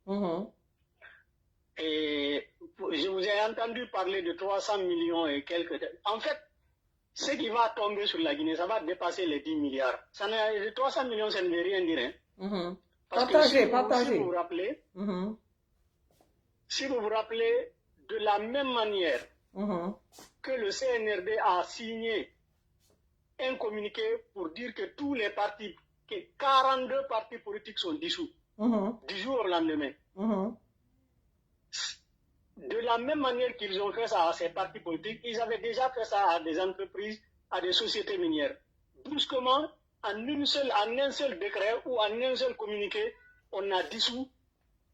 Et je vous ai entendu parler de 300 millions et quelques... En fait, ce qui va tomber sur la Guinée, ça va dépasser les 10 milliards. Les 300 millions, ça ne veut rien dire. Hein. Partagez. Si vous vous rappelez, si vous vous rappelez, de la même manière que le CNRD a signé un communiqué pour dire que tous les partis, que 42 partis politiques sont dissous, du jour au lendemain. De la même manière qu'ils ont fait ça à ces partis politiques, ils avaient déjà fait ça à des entreprises, à des sociétés minières. Brusquement, en un seul décret ou en un seul communiqué, on a dissous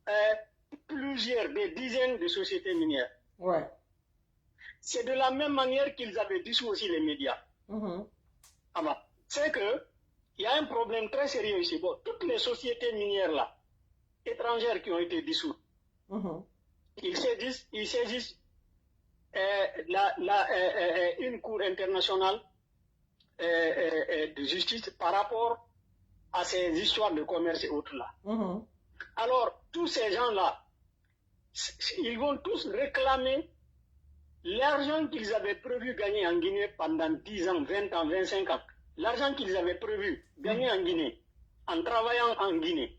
des dizaines de sociétés minières. Ouais. C'est de la même manière qu'ils avaient dissous aussi les médias. C'est que il y a un problème très sérieux ici. Bon, toutes les sociétés minières là, étrangères qui ont été dissoutes, ils saisissent une cour internationale de justice par rapport à ces histoires de commerce et autres là. Alors, tous ces gens-là, ils vont tous réclamer l'argent qu'ils avaient prévu gagner en Guinée pendant 10 ans, 20 ans, 25 ans. L'argent qu'ils avaient prévu gagner en Guinée, en travaillant en Guinée,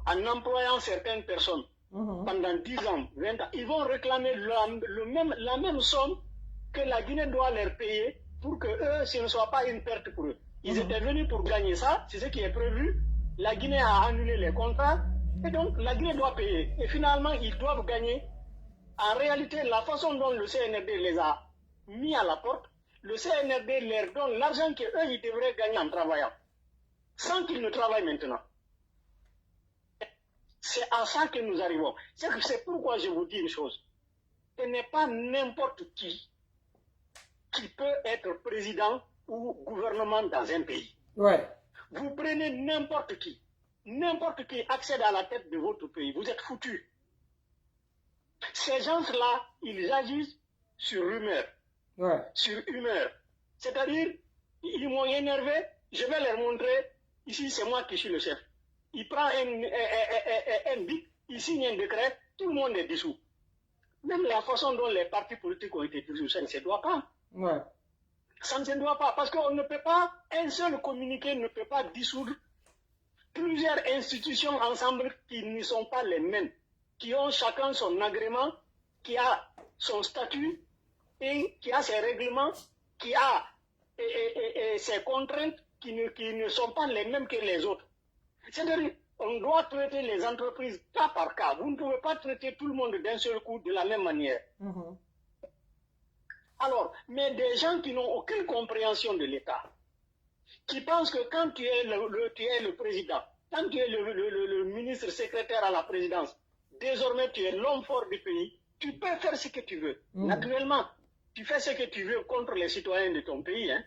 en employant certaines personnes, pendant 10 ans, 20 ans, ils vont réclamer la même somme que la Guinée doit leur payer pour que eux, ce ne soit pas une perte pour eux. Ils étaient venus pour gagner ça, c'est ce qui est prévu. La Guinée a annulé les contrats et donc la Guinée doit payer. Et finalement, ils doivent gagner. En réalité, la façon dont le CNRD les a mis à la porte, le CNRD leur donne l'argent qu'eux, ils devraient gagner en travaillant, sans qu'ils ne travaillent maintenant. C'est à ça que nous arrivons. C'est pourquoi je vous dis une chose. Ce n'est pas n'importe qui peut être président ou gouvernement dans un pays. Ouais. Vous prenez n'importe qui accède à la tête de votre pays, vous êtes foutus. Ces gens-là, ils agissent sur rumeur, sur humeur. C'est-à-dire, ils m'ont énervé, je vais leur montrer, ici c'est moi qui suis le chef. Il prend un bic, il signe un décret, tout le monde est dissous. Même la façon dont les partis politiques ont été dissous, ça ne se doit pas. Ouais. Ça ne se doit pas, parce qu'on ne peut pas, un seul communiqué ne peut pas dissoudre plusieurs institutions ensemble qui ne sont pas les mêmes, qui ont chacun son agrément, qui a son statut, et qui a ses règlements, qui a ses contraintes qui ne sont pas les mêmes que les autres. C'est-à-dire, on doit traiter les entreprises cas par cas. Vous ne pouvez pas traiter tout le monde d'un seul coup de la même manière. Alors, mais des gens qui n'ont aucune compréhension de l'État, qui pensent que quand tu es le président, quand tu es le ministre secrétaire à la présidence, désormais tu es l'homme fort du pays, tu peux faire ce que tu veux. Naturellement, tu fais ce que tu veux contre les citoyens de ton pays. Hein.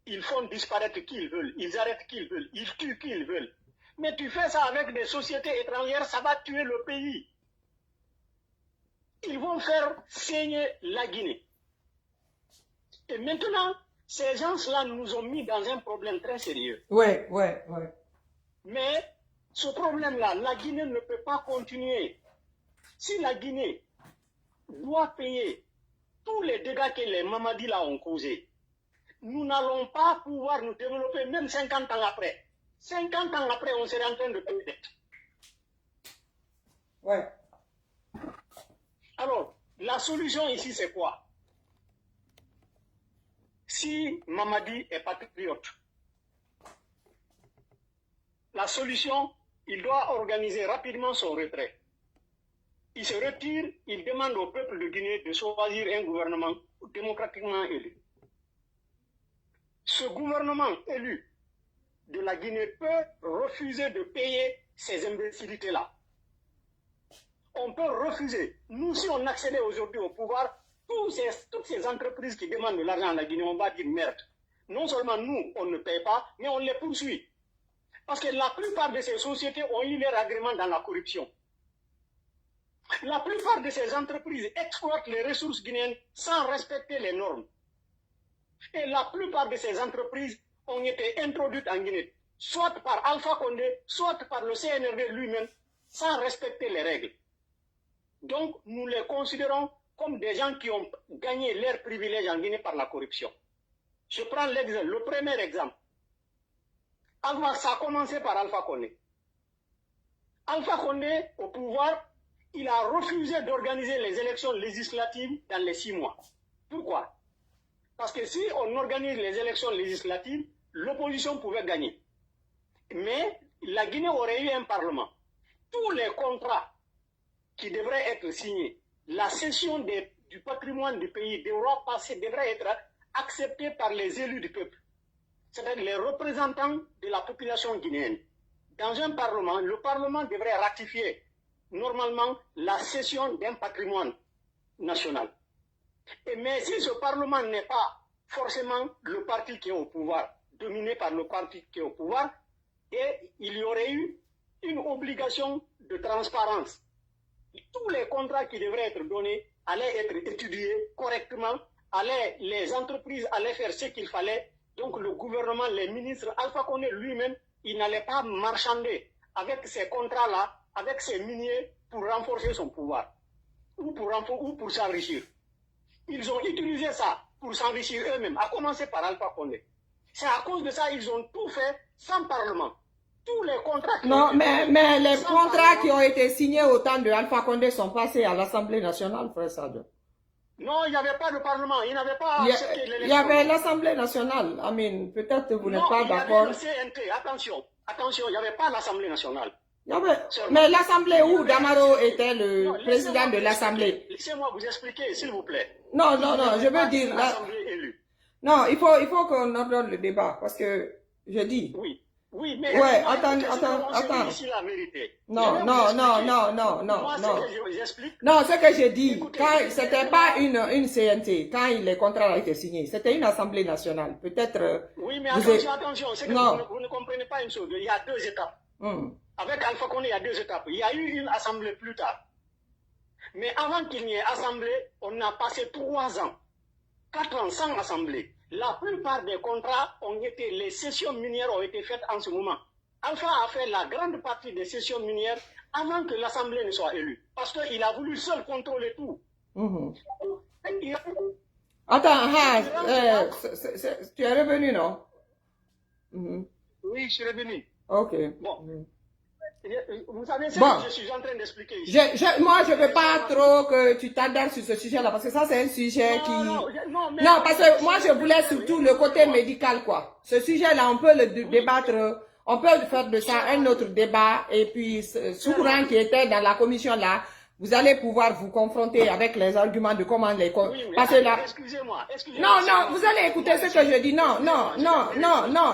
Ils font disparaître qui ils veulent, ils arrêtent qui ils veulent, ils tuent qui ils veulent. Mais tu fais ça avec des sociétés étrangères, ça va tuer le pays. ils vont faire saigner la Guinée. Et maintenant, ces gens-là nous ont mis dans un problème très sérieux. Ouais. Mais ce problème-là, la Guinée ne peut pas continuer. Si la Guinée doit payer tous les dégâts que les Mamadis là ont causés, nous n'allons pas pouvoir nous développer même 50 ans après. 50 ans après, on serait en train de payer. Ouais. Alors, la solution ici, c'est quoi? Si Mamadi est patriote, la solution, il doit organiser rapidement son retrait. Il se retire, il demande au peuple de Guinée de choisir un gouvernement démocratiquement élu. Ce gouvernement élu de la Guinée peut refuser de payer ces imbécilités-là. On peut refuser. Nous, si on accédait aujourd'hui au pouvoir, toutes ces entreprises qui demandent de l'argent à la Guinée, on va dire merde. Non seulement nous, on ne paye pas, mais on les poursuit. Parce que la plupart de ces sociétés ont eu leur agrément dans la corruption. La plupart de ces entreprises exploitent les ressources guinéennes sans respecter les normes. Et la plupart de ces entreprises ont été introduites en Guinée, soit par Alpha Condé, soit par le CNRD lui-même, sans respecter les règles. Donc, nous les considérons comme des gens qui ont gagné leurs privilèges en Guinée par la corruption. Je prends l'exemple, le premier exemple. Ça a commencé par Alpha Condé. Alpha Condé, au pouvoir, il a refusé d'organiser les élections législatives dans les 6 mois. Pourquoi? Parce que si on organise les élections législatives, l'opposition pouvait gagner. Mais la Guinée aurait eu un parlement. Tous les contrats qui devraient être signés, la cession du patrimoine du pays devrait être acceptée par les élus du peuple, c'est-à-dire les représentants de la population guinéenne. Dans un parlement, le parlement devrait ratifier normalement la cession d'un patrimoine national. Mais si ce parlement n'est pas forcément le parti qui est au pouvoir, dominé par le parti qui est au pouvoir, et il y aurait eu une obligation de transparence. Tous les contrats qui devraient être donnés allaient être étudiés correctement, les entreprises allaient faire ce qu'il fallait, donc le gouvernement, les ministres, Alpha Condé lui-même, il n'allait pas marchander avec ces contrats-là, avec ces miniers pour renforcer son pouvoir ou pour s'enrichir. Ils ont utilisé ça pour s'enrichir eux-mêmes, à commencer par Alpha Condé. C'est à cause de ça qu'ils ont tout fait sans parlement. Tous les contrats mais les contrats qui ont été signés au temps de Alpha Condé sont passés à l'Assemblée nationale, frère Sadio. Non, il n'y avait pas de parlement, il n'avait pas accepté l'élection. Il y avait l'Assemblée nationale. Amin, peut-être vous n'êtes pas d'accord. Non, il y avait le CNT, attention, il n'y avait pas l'Assemblée nationale. Mais l'Assemblée où Damaro était le président de l'Assemblée. Laissez-moi vous expliquer, s'il vous plaît. Non, je veux dire... L'Assemblée élue. Non, il faut qu'on ordonne le débat, parce que je dis... Oui, mais... Ouais, attends. Ici la vérité. Non. Moi, ce que j'explique... Non, ce que j'ai dit, c'était pas une CNT, quand les contrats ont été signés, c'était une Assemblée nationale. Peut-être... Oui, mais attention, c'est que vous ne comprenez pas une chose, il y a 2 étapes. Avec Alpha Condé, il y a 2 étapes. Il y a eu une assemblée plus tard. Mais avant qu'il n'y ait assemblée, on a passé 3 ans, 4 ans sans assemblée. La plupart des contrats les sessions minières ont été faites en ce moment. Alpha a fait la grande partie des sessions minières avant que l'assemblée ne soit élue. Parce qu'il a voulu seul contrôler tout. Attends, tu es revenu, non? Oui, je suis revenu. Ok. Bon. Vous savez ce que je suis en train d'expliquer ici. Moi, je ne veux pas trop que tu t'adaptes sur ce sujet-là, parce que ça, c'est un sujet Non, parce que moi, je voulais surtout le côté médical, quoi. Ce sujet-là, on peut le débattre, on peut faire de ça un autre débat, et puis, Souran qui était dans la commission là, vous allez pouvoir vous confronter avec les arguments de comment les... parce que là... Excusez-moi. Non, vous allez écouter ce que je dis. Non.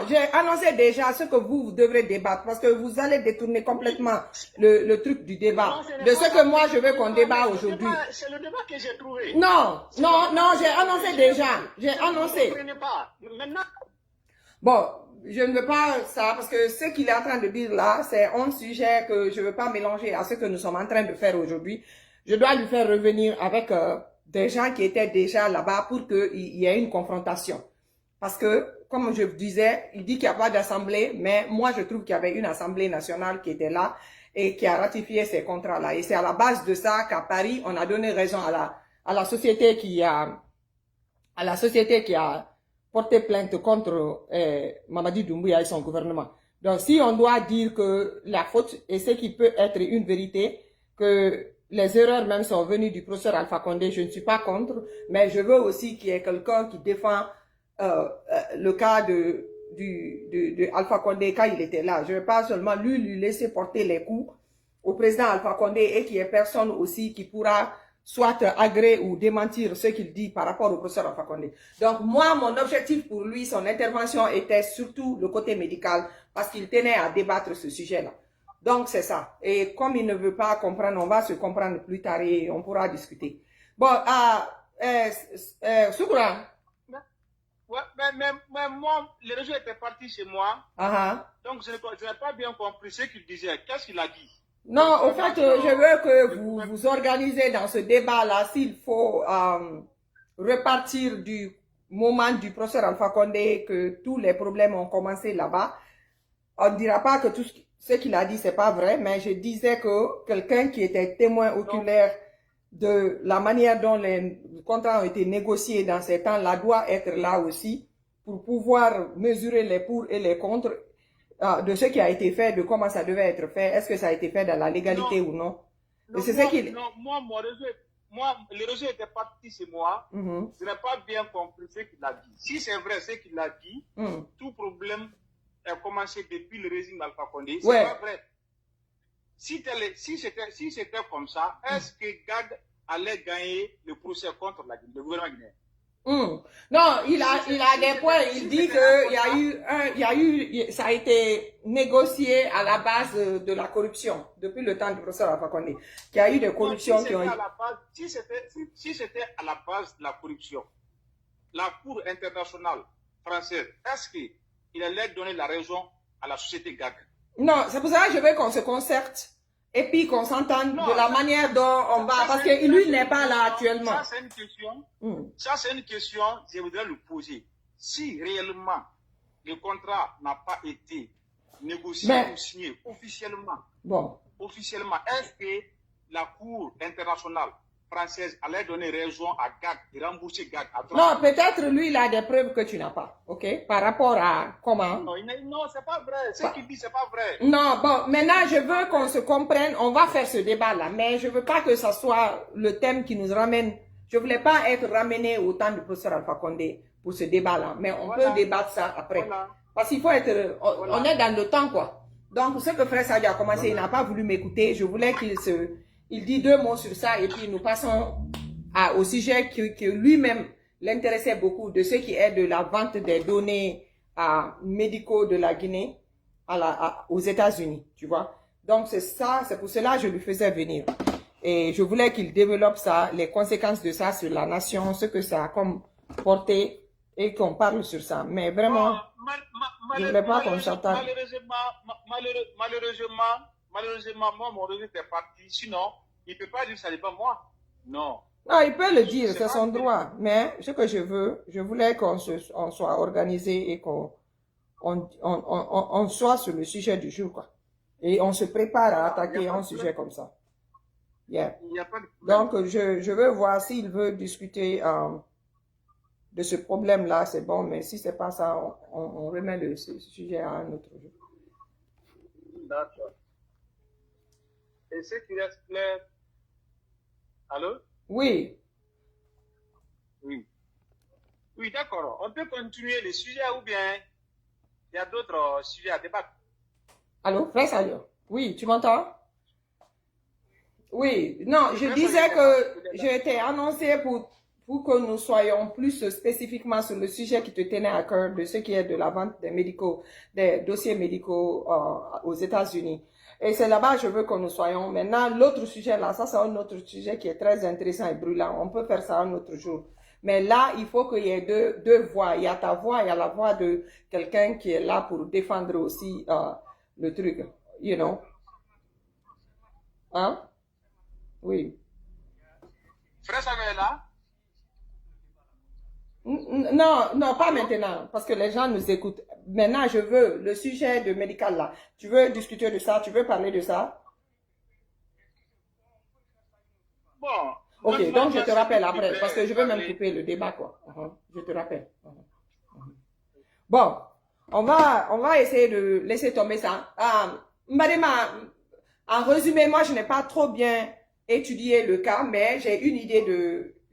J'ai annoncé déjà ce que vous devrez débattre parce que vous allez détourner complètement le truc du débat. De ce que moi, je veux qu'on débat aujourd'hui. C'est le débat que j'ai trouvé. Non, j'ai annoncé déjà. J'ai annoncé. Bon, je ne veux pas ça parce que ce qu'il est en train de dire là, c'est un sujet que je ne veux pas mélanger à ce que nous sommes en train de faire aujourd'hui. je dois lui faire revenir avec des gens qui étaient déjà là-bas pour qu'il y ait une confrontation. Parce que, comme je vous disais, il dit qu'il n'y a pas d'assemblée, mais moi je trouve qu'il y avait une assemblée nationale qui était là et qui a ratifié ces contrats-là. Et c'est à la base de ça qu'à Paris, on a donné raison à la société qui a porté plainte contre Mamadi Doumbouya et son gouvernement. Donc, si on doit dire que la faute, et ce qui peut être une vérité, que les erreurs même sont venues du professeur Alpha Condé, je ne suis pas contre, mais je veux aussi qu'il y ait quelqu'un qui défend le cas de Alpha Condé quand il était là. Je ne veux pas seulement lui laisser porter les coups au président Alpha Condé et qu'il n'y ait personne aussi qui pourra soit agréer ou démentir ce qu'il dit par rapport au professeur Alpha Condé. Donc moi, mon objectif pour lui, son intervention était surtout le côté médical parce qu'il tenait à débattre ce sujet-là. Donc c'est ça. Et comme il ne veut pas comprendre, on va se comprendre plus tard et on pourra discuter. Bon, Soukoura. Ouais, mais moi, le réseau était parti chez moi. Donc je n'ai pas bien compris ce qu'il disait. Qu'est-ce qu'il a dit? Non, au fait, je veux que vous vous organisez dans ce débat-là s'il faut repartir du moment du professeur Alpha Condé que tous les problèmes ont commencé là-bas. On ne dira pas que tout ce qu'il a dit, c'est pas vrai, mais je disais que quelqu'un qui était témoin oculaire de la manière dont les contrats ont été négociés dans ces temps-là doit être là aussi pour pouvoir mesurer les pour et les contre de ce qui a été fait, de comment ça devait être fait, est-ce que ça a été fait dans la légalité ou non. Non, le réseau était parti chez moi. Je n'ai pas bien compris ce qu'il a dit. Si c'est vrai ce qu'il a dit, tout problème a commencé depuis le régime d'Alpha Condé. C'est pas vrai. Si c'était comme ça, est-ce que GAD allait gagner le procès contre le gouvernement guinéen? Non, il a des points. Il dit que ça a été négocié à la base de la corruption depuis le temps du professeur Alpha Condé. Qu'il y a eu des corruptions qui ont été. Si c'était à la base de la corruption, la Cour internationale française, est-ce qu'il allait donner la raison à la société GAD? Non, c'est pour ça que je veux qu'on se concerte et puis qu'on s'entende de la manière dont on va, parce que lui n'est pas là actuellement. Ça, c'est une question. Ça, c'est une question, je voudrais le poser. Si réellement le contrat n'a pas été négocié ou signé officiellement, est-ce que la Cour internationale française allait donner raison à GAD et rembourser GAD à toi? Non, peut-être lui, il a des preuves que tu n'as pas, ok? Par rapport à comment? Non, c'est pas vrai. Ce qu'il dit, c'est pas vrai. Non, bon, maintenant, je veux qu'on se comprenne. On va faire ce débat-là, mais je veux pas que ça soit le thème qui nous ramène. Je voulais pas être ramené au temps du professeur Alpha Condé pour ce débat-là, mais on peut débattre ça après. Parce qu'il faut être, on est dans le temps, quoi. Donc, ce que Frère Sadio a commencé, il n'a pas voulu m'écouter. Je voulais il dit 2 mots sur ça et puis nous passons au sujet que lui-même l'intéressait beaucoup, de ce qui est de la vente des données médicaux de la Guinée aux États-Unis, tu vois. Donc c'est pour cela que je lui faisais venir. Et je voulais qu'il développe ça, les conséquences de ça sur la nation, ce que ça a comme porté et qu'on parle sur ça. Mais vraiment, je ne voulais pas qu'on s'entende. Malheureusement, moi, mon réseau est parti. Sinon, il ne peut pas dire que ça n'est pas moi. Non. Non, il peut le dire, c'est son droit. Mais ce que je voulais qu'on soit organisé et qu'on soit sur le sujet du jour, quoi. Et on se prépare à attaquer un sujet comme ça. Yeah. Donc, je veux voir s'il veut discuter de ce problème-là, c'est bon, mais si c'est pas ça, on remet le sujet à un autre jour. D'accord. Et ce qui reste clair. Allô? Oui. Oui, d'accord. On peut continuer le sujet ou bien il y a d'autres sujets à débattre. Allô, Frère Sadio? Oui, tu m'entends? Oui, non, je disais que je t'ai annoncé pour que nous soyons plus spécifiquement sur le sujet qui te tenait à cœur, de ce qui est de la vente des dossiers médicaux aux États-Unis. Et c'est là-bas que je veux que nous soyons. Maintenant, l'autre sujet là, ça c'est un autre sujet qui est très intéressant et brûlant. On peut faire ça un autre jour. Mais là, il faut qu'il y ait deux voix. Il y a ta voix, il y a la voix de quelqu'un qui est là pour défendre aussi le truc. You know? Hein? Oui. Frère Samuel est là? Non, non, pas maintenant, parce que les gens nous écoutent. Maintenant, je veux le sujet de médical là. Tu veux discuter de ça? Tu veux parler de ça? Bon. Ok, donc je te rappelle après, parce que je veux même couper le débat, quoi. Je te rappelle. Bon, on va essayer de laisser tomber ça. Madema, en résumé, moi, je n'ai pas trop bien étudié le cas, mais j'ai une idée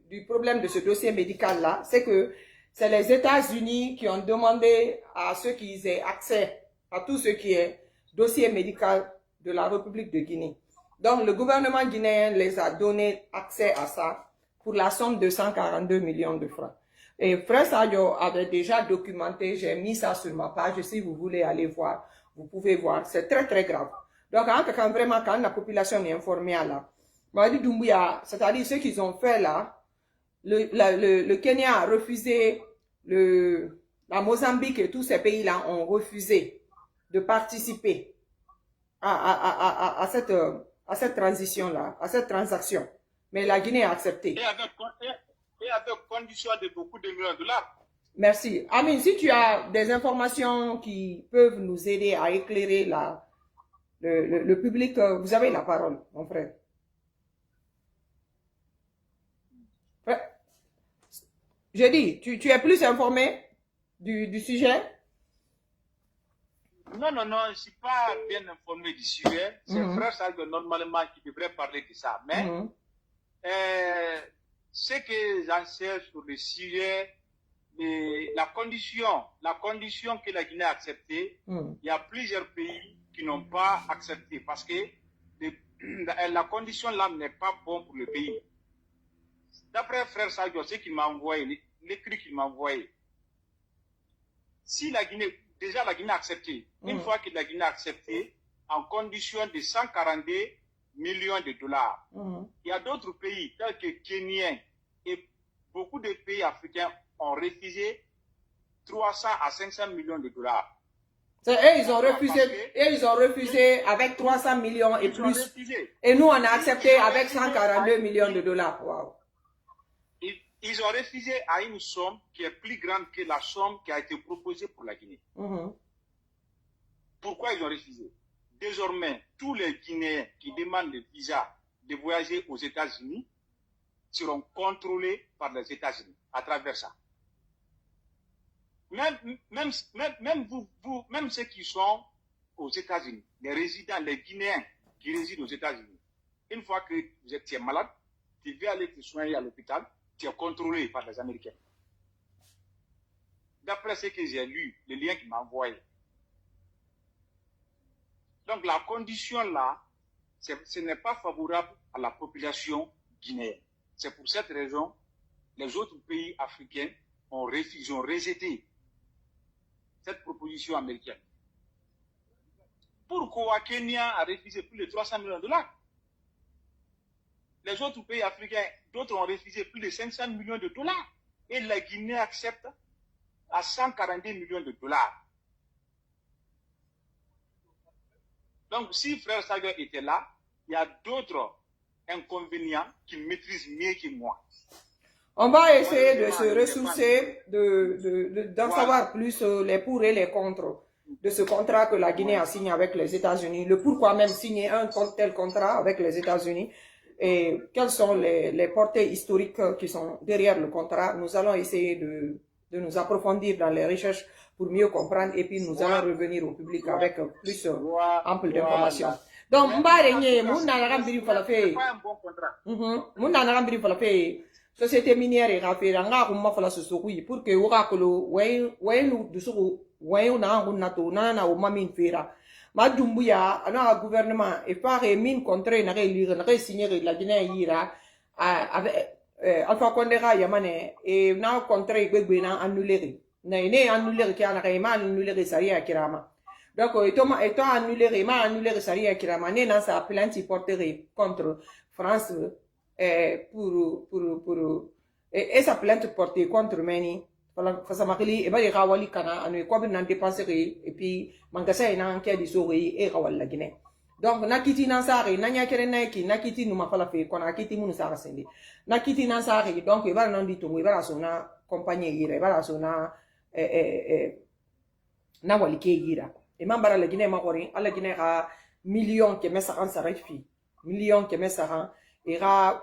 du problème de ce dossier médical-là. C'est que c'est les États-Unis qui ont demandé à ceux qui aient accès à tout ce qui est dossier médical de la République de Guinée. Donc, le gouvernement guinéen les a donné accès à ça pour la somme de 142 millions de francs. Et Frère Sadio avait déjà documenté, j'ai mis ça sur ma page, si vous voulez aller voir, vous pouvez voir, c'est très très grave. Donc, quand vraiment, quand la population est informée là, c'est-à-dire ce qu'ils ont fait là, le Kenya a refusé, la Mozambique et tous ces pays-là ont refusé de participer à cette transition-là, à cette transaction. Mais la Guinée a accepté. Et avec condition de beaucoup de millions de dollars. Merci. Amin, si tu as des informations qui peuvent nous aider à éclairer le public, vous avez la parole, mon frère. Je dis, tu es plus informé du sujet? Non, non, non, je ne suis pas bien informé du sujet. C'est Frère Sadio normalement qui devrait parler de ça. Mais ce que j'en sais sur le sujet, la condition que la Guinée a acceptée, il y a plusieurs pays qui n'ont pas accepté parce que la condition là n'est pas bonne pour le pays. D'après Frère Sadio, ce qu'il m'a envoyé, l'écrit qu'il m'a envoyé, si la Guinée, déjà la Guinée a accepté, une fois que la Guinée a accepté, en condition de 142 millions de dollars, il y a d'autres pays, tels que Kenyans et beaucoup de pays africains ont refusé 300 à 500 millions de dollars. Et ils ont refusé avec 300 millions et plus. Et nous, on a accepté avec 142 millions de dollars. Wow. Ils ont refusé à une somme qui est plus grande que la somme qui a été proposée pour la Guinée. Pourquoi ils ont refusé? Désormais, tous les Guinéens qui demandent le visa de voyager aux États-Unis seront contrôlés par les États-Unis à travers ça. Même ceux qui sont aux États-Unis, les résidents, les Guinéens qui résident aux États-Unis, une fois que tu es malade, tu veux aller te soigner à l'hôpital, tu es contrôlé par les Américains. D'après ce que j'ai lu, le lien qu'il m'a envoyé. Donc la condition là, ce n'est pas favorable à la population guinéenne. C'est pour cette raison, les autres pays africains ont rejeté cette proposition américaine. Pourquoi Kenya a refusé plus de 300 millions de dollars? Les autres pays africains, d'autres ont refusé plus de 500 millions de dollars. Et la Guinée accepte à 142 millions de dollars. Donc, si Frère Sadio était là, il y a d'autres inconvénients qu'il maîtrise mieux que moi. On va essayer de se ressourcer, d'en savoir plus les pour et les contre de ce contrat que la Guinée a signé avec les États-Unis. Le pourquoi même signer un tel contrat avec les États-Unis et quelles sont les portées historiques qui sont derrière le contrat. Nous allons essayer de nous approfondir dans les recherches pour mieux comprendre et puis nous allons revenir au public avec plus ample d'informations. Donc, société minière et raffaire nga ko mafala sosokui pour que wora ko waynu dusugo wayu na ngunna to na o mamin fera ma dumbuya ana gouvernement et pare mine contre na lire na signer la Guinée yira avec Alpha Condé yamane et na contre gbegbe na annuler na ine annuler ki ana ma annuler saria kirama donc étant annuler ma annuler saria kirama ne na sa plainte porterait contre France et sa plainte portée contre Meni Fasamakili et Bari Rawali Kana, and we come and dépenser et puis Mangasa et Nankia di Sori et Rawal la Guinée. Donc, na kiti nan sari, na nyakere na eki, na kiti numa fala fe, kona kiti munu sara sendi. Na kiti nan sari, donc, ibara nan ditungu, ibara sona compagnie yira, ibara sona, na walike yira. E mambara la Guinée makori, ala Guinée ka million ke mesaran sarafi, million ke mesaran, ira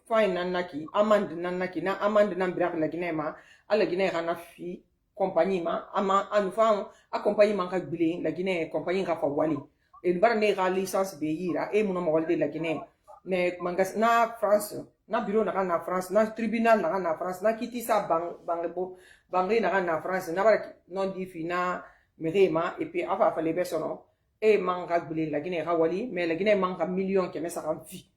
fine nanaki, amande nanaki, na amande nan birak la Guinée ma, ala Guinée ka na fi, compagnie ma, ama anfan, a compagnie man ka gbile, la Guinée compagnie ka fa wali. Et nous avons une licence BIRA et nous avons de la Guinée. Mais na France, na bureau na France, na tribunal na France, na kiti sa bangé na France, na non difi na merema et puis enfin fallait personne et manga gbele la Guinée rawali, mais la Guinée manque million qui met ça en vie.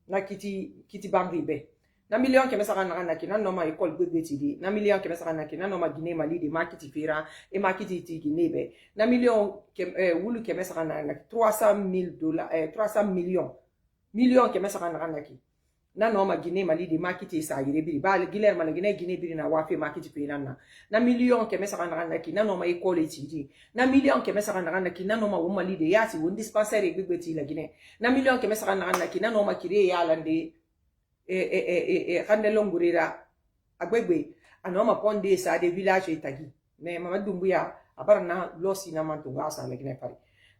Na kiti bangri be. Na million ke mesaka na ki na noma école bebetidi na million ke mesaka na ki na noma Guinée Mali de makiti fira et makiti ti Guinée be na million ke wulu ke mesaka na $300,000 300 millions ke mesaka na ki na noma Guinée Mali de makiti sa yire bi ba Guilherme na Guinée bi na wafe makiti fira na million ke mesaka na ki na noma école etidi na million ke mesaka na ki na noma Mali de yasi won dispensaire bebeti la Guinée na million ke mesaka na ki na noma kire ya lande Kandelongurira Agbegbe anoma ponde sa des villages etagi mais Mamadou Doumbouya abarna losi na mantunga sa la Guinée pari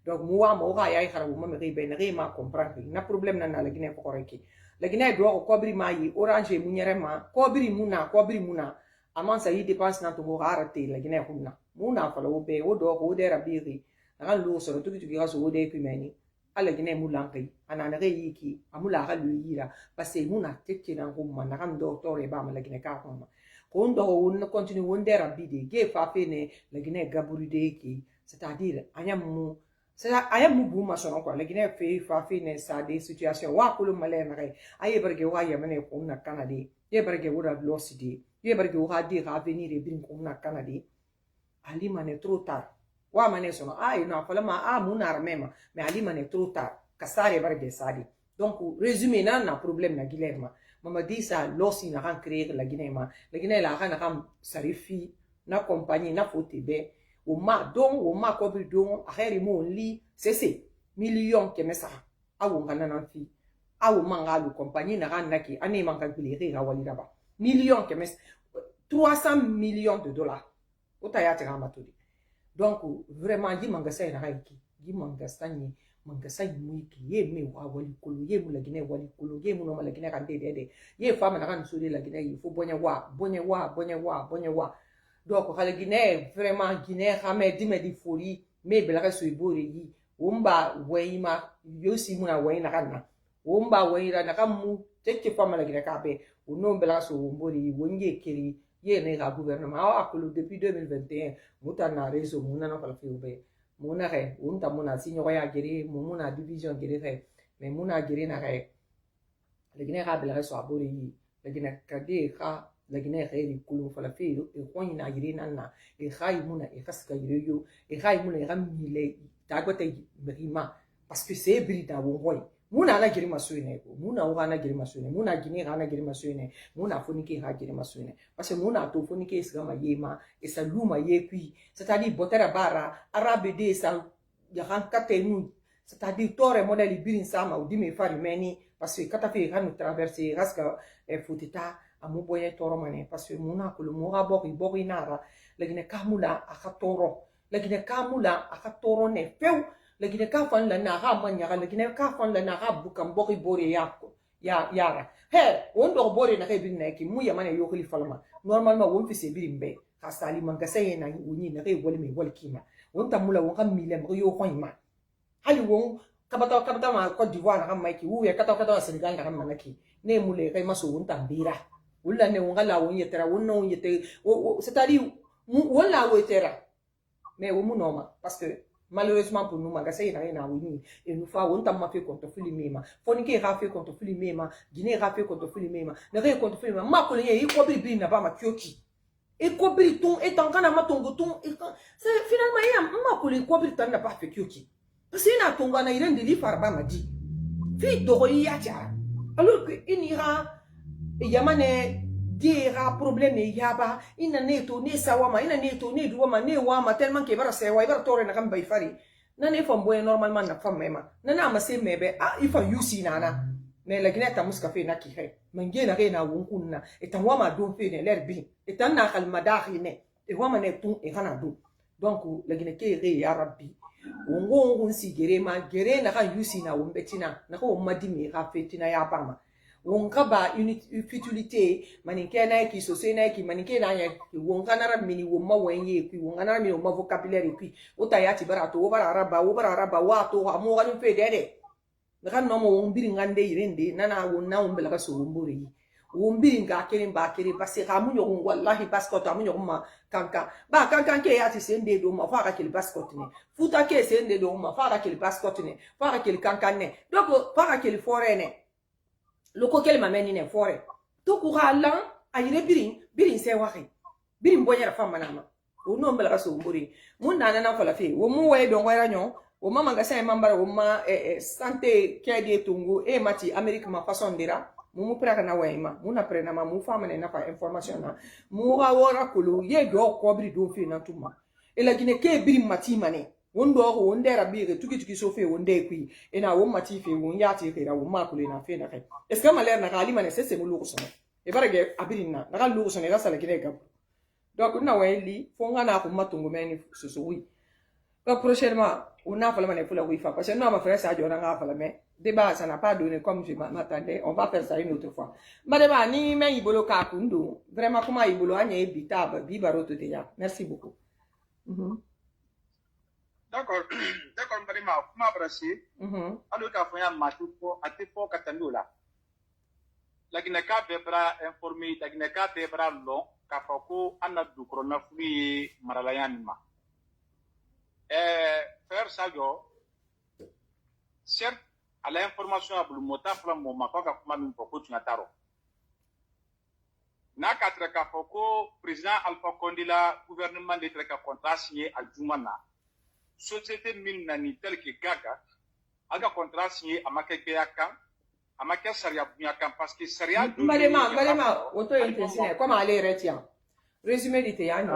donc moi ga ya xarabu ma me ben ma comprendre na problème na la Guinée ko koreki la Guinée do ko kobri mayi orange mu nyerema kobri muna aman sa yi dépense na to go arate la Guinée humna muna fala obe o do ko de rabiri na lo so to tu ga so de pimeni ala Guinée mulankai anana yiki amula ga luyira parce que muna teke na ngumma na kan docteur e ba ma la Guinée ka ko ndo won continue won dera bide ge fa fe ne la Guinée gaburu de ki c'est-à-dire ayam mu buma sono ko la Guinée fa fe ne sa des situations wa ko male na re aye barge wa ya mane ko na kanadi ye barge wura losidi ye barge wa di ga venir e bin ko na kanadi ali mane trop tard wa mane sono no fala ma muna mema mais ali mane trop tard kasare barge sadi donc résumé na problème na Guilherme mama di sa losi na kan créer la Guinée la kan sarifi na compagnie na fotebe o ma kobri don aheri mo li c'est million ke mesa awu ngana na fi awu mangalu compagnie na kan naki ani manga bilere ga wali daba million ke mes $300 millions otaya te ramatudi. Donc vraiment di manga sa na haiki di manga sanyi muiki ye me wa wali kulu ye mu la Guinée wali kulu ye mu no ma la Guinée kan de ye fama na kan suri la Guinée il faut bonya wa donc la Guinée vraiment Guinée ramé di folie me bela so ibori yi umba weima yosi mu na weina kana umba weira na kamu teke fama la Guinée ka be uno bela so umbori wonye keri ye ne ga gouvernement akulu depuis 2021 mutana réseau muna na fala fiube muna re unta muna sinyo ya gere muna division gere re mais muna gere na re la Guinée ka bela so abori yi la Guinée ka de ka la Guinée réelle kulu fala fi e koyi na gere na e khay muna e kaska yo e khay muna e ramile tagote brima parce que c'est brida wo muna na gere masuine muna o na gere masuine muna Guinée na gere masuine muna fonike ha gere masuine parce que muna to fonike sigama yema e sa luma yekui c'est-à-dire botera bara arabe de sa ya rankate nu c'est-à-dire tore modèle birin sama ou dimi fari meni parce que kata fe hanu traverser raska futita amu boye toro mane parce que muna ko mo ga boki nara la Guinée kamula akatoro la Guinée kamula akatoro ne peu la Guinée ka fan la na ha manya la Guinée ka fan la na ha bukam boki bore yako yara he on do bore na bin na ki mu ya mane yo khali falma normalement won fi se birimbe khasali man gasaye na woni na re wol me wol kima won tamula won kam milem yo khoima hali won kabata ma Côte d'Ivoire na mai ki wu ya kata Sénégal na ma naki ne mule kai maso won tambira wala ne won gala won yetera won no yete c'est-à-dire wala wo yetera mais wo mu noma parce que malheureusement pour nous magasin na wini et nous fa on tamma fait contre filimema fonike ra fait contre filimema Guinée ra fait contre filimema ne re contre filimema ma ko ye ko bi na ba ma kyoki e ko bi ton et en kana ma tongo ton et c'est finalement ya ma ko le ko bi tan na pas fait kyoki parce que na tongo na irende li farba ma di fi to ya cha alors que inira e yamane dira problème yaba ina neto ne sawama ina neto ne duwama ne wama tellement que bara sewa ibara tore na kamba ifari Nane fo mboye normalement na femme mema. Nana amase mebe ah ifa yusi nana. Mais la Guinée ta muska fe na kihe. Mange na re na wonkuna. Etan wa ma do fe ne ler bi. Etan na kal madari ne. E wa ma ne tun e kana do. Donc la Guinée ke re ya rabbi. Wongo nsi gere ma gere na kan yusi na wombetina. Na ko madi me ra fetina ya bama. Wonka ba futilité maninke na ki sosé na ki maninke na ya wonka na mini woma wenye ki wonka na mini woma vocabulaire ki utayati barato wo bararaba wa to amo ga nfe dede na no mo wombiri ngande irende nana wonna wombela ka so wombori wombiri nga kere ba kere base ka munyo wallahi baskot amunyo ma kanka ba kankan ke yati sende do ma fa ka kele baskot ne futa ke sende do ma fa ka kele baskot ne fa ka kele kankan ne donc fa ka kele fore ne loko kele mameni ne fore to ku halan ayire birin se wahi birin bonya fa manama o no mbela so mbori mun na fala fe wo mu we don wera nyo wo mama ga sai mambara wo ma santé kedi tungu e mati america ma façon dira mu praka na wema mu na prena ma mu fama ne na fa information na mu ga wora kulu ye do ko bri do fe na tuma e la gine ke birin mati mane wondo ko wonde rabire tuki so fe wonde kui ina wo mati fe won yati ke ra wo ma kulu na fe na kai est ce que malère na kali mane c'est mu luko sono e barage abirina na luko sono ga sala gine gab donc na weli fo nga na ko matungu meni so oui donc prochainement on a fallu mané pour la wifa parce que non ma frère ça jora nga fala mais débat ça n'a pas donné comme je m'attendais on va faire ça une autre fois madema ni men ibolo ka kundu vraiment comment ibolo anya ebitaba bi baroto deya merci beaucoup d'accord madema kuma brassi alors ka fanya matuko atifo katandola lakini ka bebra informé lakini ka bebra long ka fako anadu corona fui maralayanima frère Sadio, certes, à l'information à Blumota, Flammo, Mapaka, Kumamin, Poko, Tunataro. N'a qu'à Trekafoko, président Alpha Condila, gouvernement de Treka contrat signé à Djoumana. Société Milnani, tel que Gaga, a un contrat signé à Makekeyakan, à Makeya Saria Bunyakan, parce que Saria. Malema, auto-intensif, comment aller retient? Résumé du théâtre.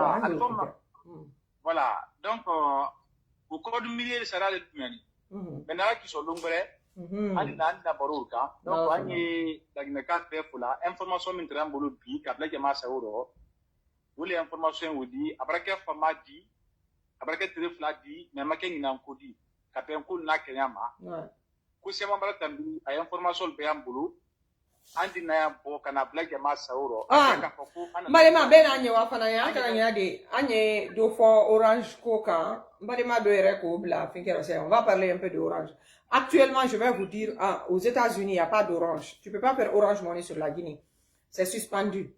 Voilà, donc, au cours du milieu de Sarah de Tumani, maintenant qui sont nombreux, Anina Barouka, donc Annie, la carte pour la information maintenant pour le pays, qu'après que Massa Euro, vous les informations vous dit, après que Fama dit, après que Trifla dit, mais Makin n'a pas dit, qu'après un coup n'a qu'Yama, que c'est mon brother tambi, à information le pays en boulot, Andi na bo kana black ya Massa Euro, Malema ben anye wafana ya kana de anye do for Orange Coca Malema do ereko bla on va parler un peu de Orange. Actuellement, je vais vous dire aux États-Unis, il n'y a pas d'Orange. Tu peux pas faire Orange Money sur la Guinée. C'est suspendu.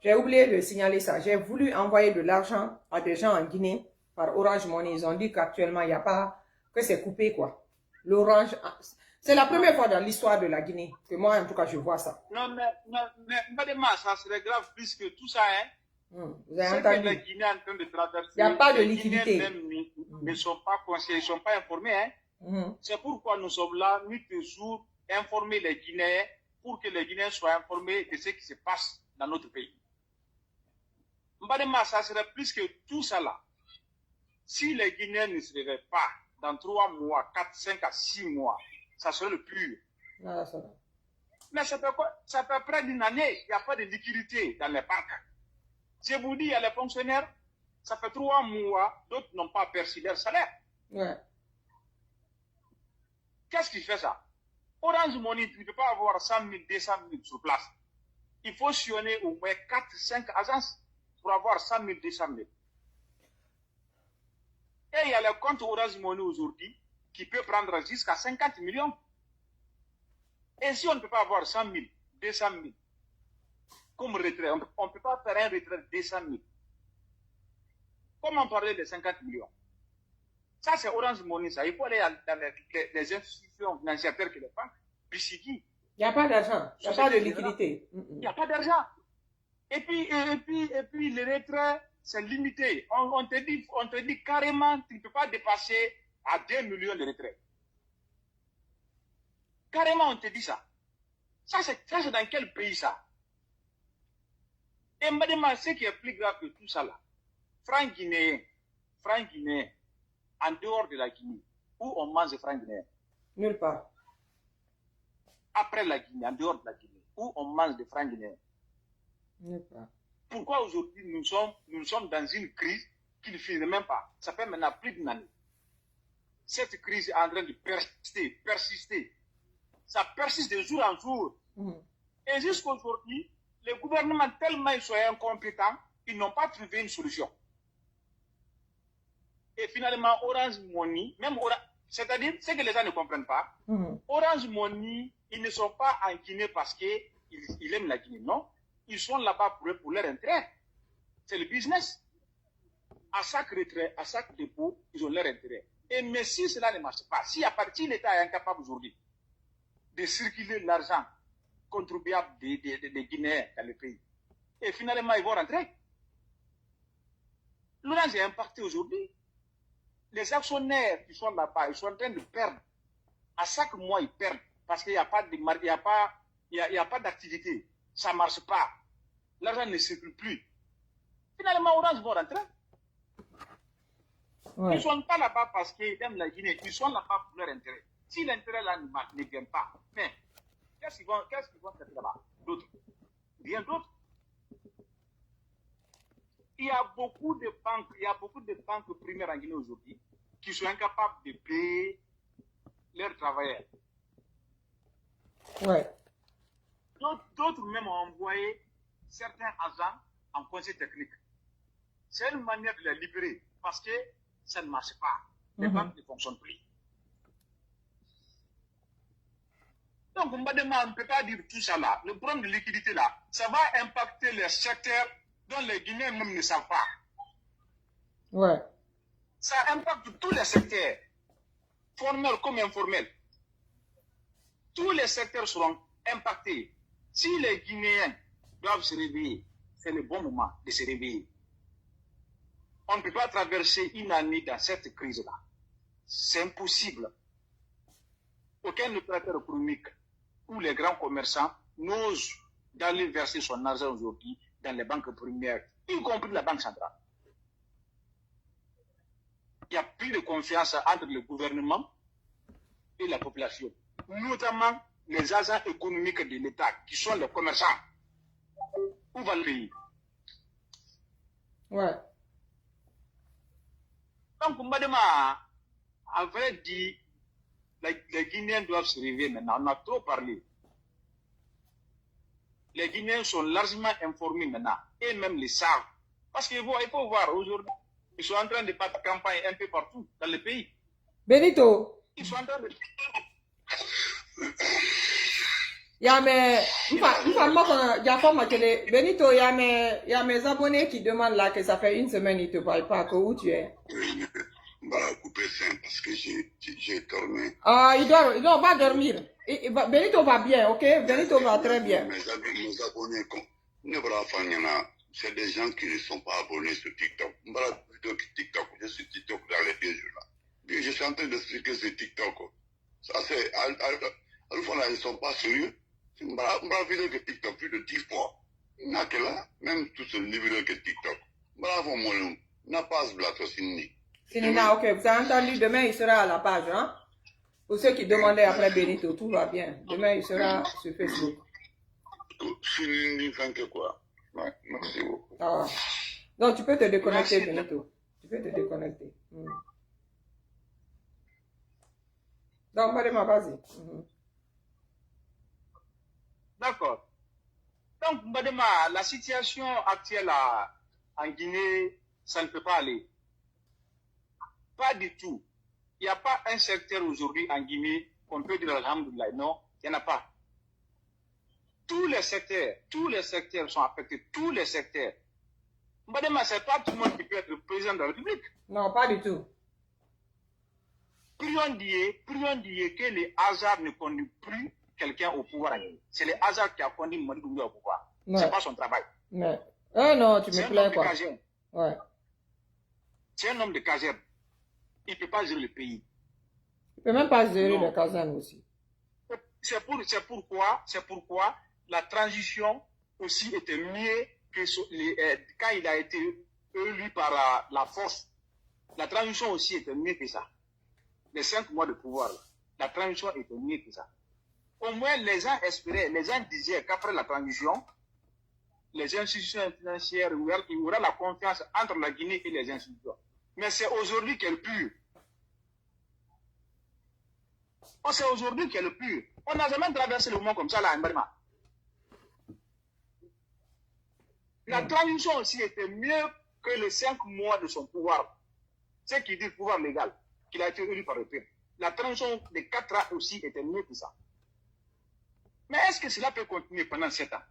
J'ai oublié de signaler ça. J'ai voulu envoyer de l'argent à des gens en Guinée par Orange Money. Ils ont dit qu'actuellement, il n'y a pas que c'est coupé quoi. L'Orange c'est la première fois dans l'histoire de la Guinée que moi, en tout cas, je vois ça. Non, mais ça serait grave puisque tout ça, hein. Vous avez entendu. Que les Guinéens en train de traverser. Il n'y a pas de liquidité. Les Guinéens ne sont pas conseillés, ne sont pas informés, hein. C'est pourquoi nous sommes là, nous toujours informer les Guinéens pour que les Guinéens soient informés de ce qui se passe dans notre pays. Mbadema, ça serait plus que tout ça là. Si les Guinéens ne se réveillent pas dans 3 mois, 4, 5 à 6 mois, ça serait le pur. Non, ça mais ça peut près d'une année, il n'y a pas de liquidité dans les banques. Je vous dis, il y a les fonctionnaires, ça fait 3 mois, d'autres n'ont pas perçu leur salaire. Ouais. Qu'est-ce qui fait ça? Orange Money, tu ne peux pas avoir 100 000, 200 000 sur place. Il faut sillonner au moins 4, 5 agences pour avoir 100 000, 200 000. Et il y a le compte Orange Money aujourd'hui qui peut prendre jusqu'à 50 millions. Et si on ne peut pas avoir 100 000, 200 000 comme retrait, on ne peut pas faire un retrait de 200 000. Comment parler de 50 millions? Ça, c'est Orange Money, ça. Il faut aller dans les institutions financières telles que les banques, BCG. Il n'y a pas d'argent, il n'y a pas de liquidité. Il n'y a pas d'argent. Et puis, les retraits, c'est limité. On te dit carrément, tu ne peux pas dépasser à 2 millions de retraits. Carrément, on te dit ça. Ça, c'est dans quel pays, ça? Et madame, ce qui est plus grave que tout ça, là, franc guinéen, en dehors de la Guinée où on mange des francs guinéens? Nulle part. Après la Guinée, en dehors de la Guinée, où on mange des francs guinéens? Nulle part. Pourquoi aujourd'hui nous sommes dans une crise qui ne finit même pas? Ça fait maintenant plus d'une année. Cette crise est en train de persister. Ça persiste de jour en jour. Et jusqu'à aujourd'hui, les gouvernements, tellement ils sont incompétents, ils n'ont pas trouvé une solution. Et finalement, Orange Money, même c'est-à-dire, ce que les gens ne comprennent pas, Orange Money, ils ne sont pas en Guinée parce qu'ils aiment la Guinée, non. Ils sont là-bas pour leur intérêt. C'est le business. À chaque retrait, à chaque dépôt, ils ont leur intérêt. Et mais si cela ne marche pas, si l'État est incapable aujourd'hui de circuler l'argent contribuable des Guinéens dans le pays, et finalement ils vont rentrer. L'Orange est impacté aujourd'hui. Les actionnaires qui sont là-bas, ils sont en train de perdre. À chaque mois, ils perdent parce qu'il n'y a pas d'activité. Ça ne marche pas. L'argent ne circule plus. Finalement, Orange va rentrer. Ouais. Ils ne sont pas là-bas parce qu'ils aiment la Guinée. Ils sont là-bas pour leur intérêt. Si l'intérêt là ne vient pas, mais qu'est-ce qu'ils vont faire là-bas? D'autres. Rien d'autre. Il y a beaucoup de banques primaires en Guinée aujourd'hui qui sont incapables de payer leurs travailleurs. Ouais. D'autres même ont envoyé certains agents en conseil technique. C'est une manière de les libérer parce que ça ne marche pas. Les banques ne fonctionnent plus. Donc, on ne peut pas dire tout ça là. Le problème de liquidité là, ça va impacter les secteurs dont les Guinéens même ne savent pas. Ouais. Ça impacte tous les secteurs, formels comme informels. Tous les secteurs seront impactés. Si les Guinéens doivent se réveiller, c'est le bon moment de se réveiller. On ne peut pas traverser une année dans cette crise-là. C'est impossible. Aucun opérateur économique ou les grands commerçants n'ose d'aller verser son argent aujourd'hui dans les banques primaires, y compris la Banque centrale. Il n'y a plus de confiance entre le gouvernement et la population, notamment les agents économiques de l'État, qui sont les commerçants. Où va le pays? Ouais. Donc, Mbadema, à vrai dire, les Guinéens doivent se réveiller maintenant. On a trop parlé. Les Guinéens sont largement informés maintenant, et même les savent. Parce qu'il faut voir aujourd'hui, ils sont en train de faire campagne un peu partout dans le pays. Benito. Ils sont en train de... Benito, il y a mes abonnés qui demandent là que ça fait une semaine ils ne te voient pas, que où tu es. Oui, on va couper ça parce que j'ai dormi. Ah, il dort, non, va dormir. Benito va bien, ok? Benito va très bien. Mes abonnés, c'est des gens qui ne sont pas abonnés sur TikTok. Je suis TikTok dans les 2 jours là. Puis je suis en train d'expliquer ce TikTok. Ça c'est, ils ne sont pas sérieux. Je me vidéo que TikTok plus de 10 fois. N'a que là, même tout ce niveau que TikTok. Bravo, mon n'a pas ce blague aussi. Sinina, ok, vous avez entendu, demain il sera à la page, hein? Pour ceux qui demandaient après Benito, tout va bien. Demain il sera sur Facebook. Quoi? Ouais, merci beaucoup. Ah. Donc tu peux te déconnecter, Benito. Tu peux te déconnecter. Donc, madame, vas-y. D'accord. Donc, madame, la situation actuelle en Guinée, ça ne peut pas aller. Pas du tout. Il n'y a pas un secteur aujourd'hui en Guinée qu'on peut dire alhamdoulilah. Non, il n'y en a pas. Tous les secteurs sont affectés. Tous les secteurs. Madame, ce n'est pas tout le monde qui peut être président de la République. Non, pas du tout. Prions Dieu que le hasard ne conduit plus quelqu'un au pouvoir. C'est le hasard qui a conduit Madi Doumbouya au pouvoir. Ce n'est pas son travail. Mais... non, tu me plains quoi. Ouais. C'est un homme de caserne. Il ne peut pas gérer le pays. Il ne peut même pas gérer le caserne aussi. C'est pourquoi la transition aussi était mieux que quand il a été élu par la force. La transition aussi était mieux que ça. Les 5 mois de pouvoir, là, la transition était mieux que ça. Au moins, les gens espéraient, les gens disaient qu'après la transition, les institutions financières, il y aura la confiance entre la Guinée et les institutions. Mais c'est aujourd'hui qu'elle pue. Oh, c'est aujourd'hui qu'elle pue. On n'a jamais traversé le monde comme ça, là, en Burma. La transition aussi était mieux que les 5 mois de son pouvoir. Ce qui dit pouvoir légal, qu'il a été élu par le peuple. La transition des 4 ans aussi était mieux que ça. Mais est-ce que cela peut continuer pendant 7 ans?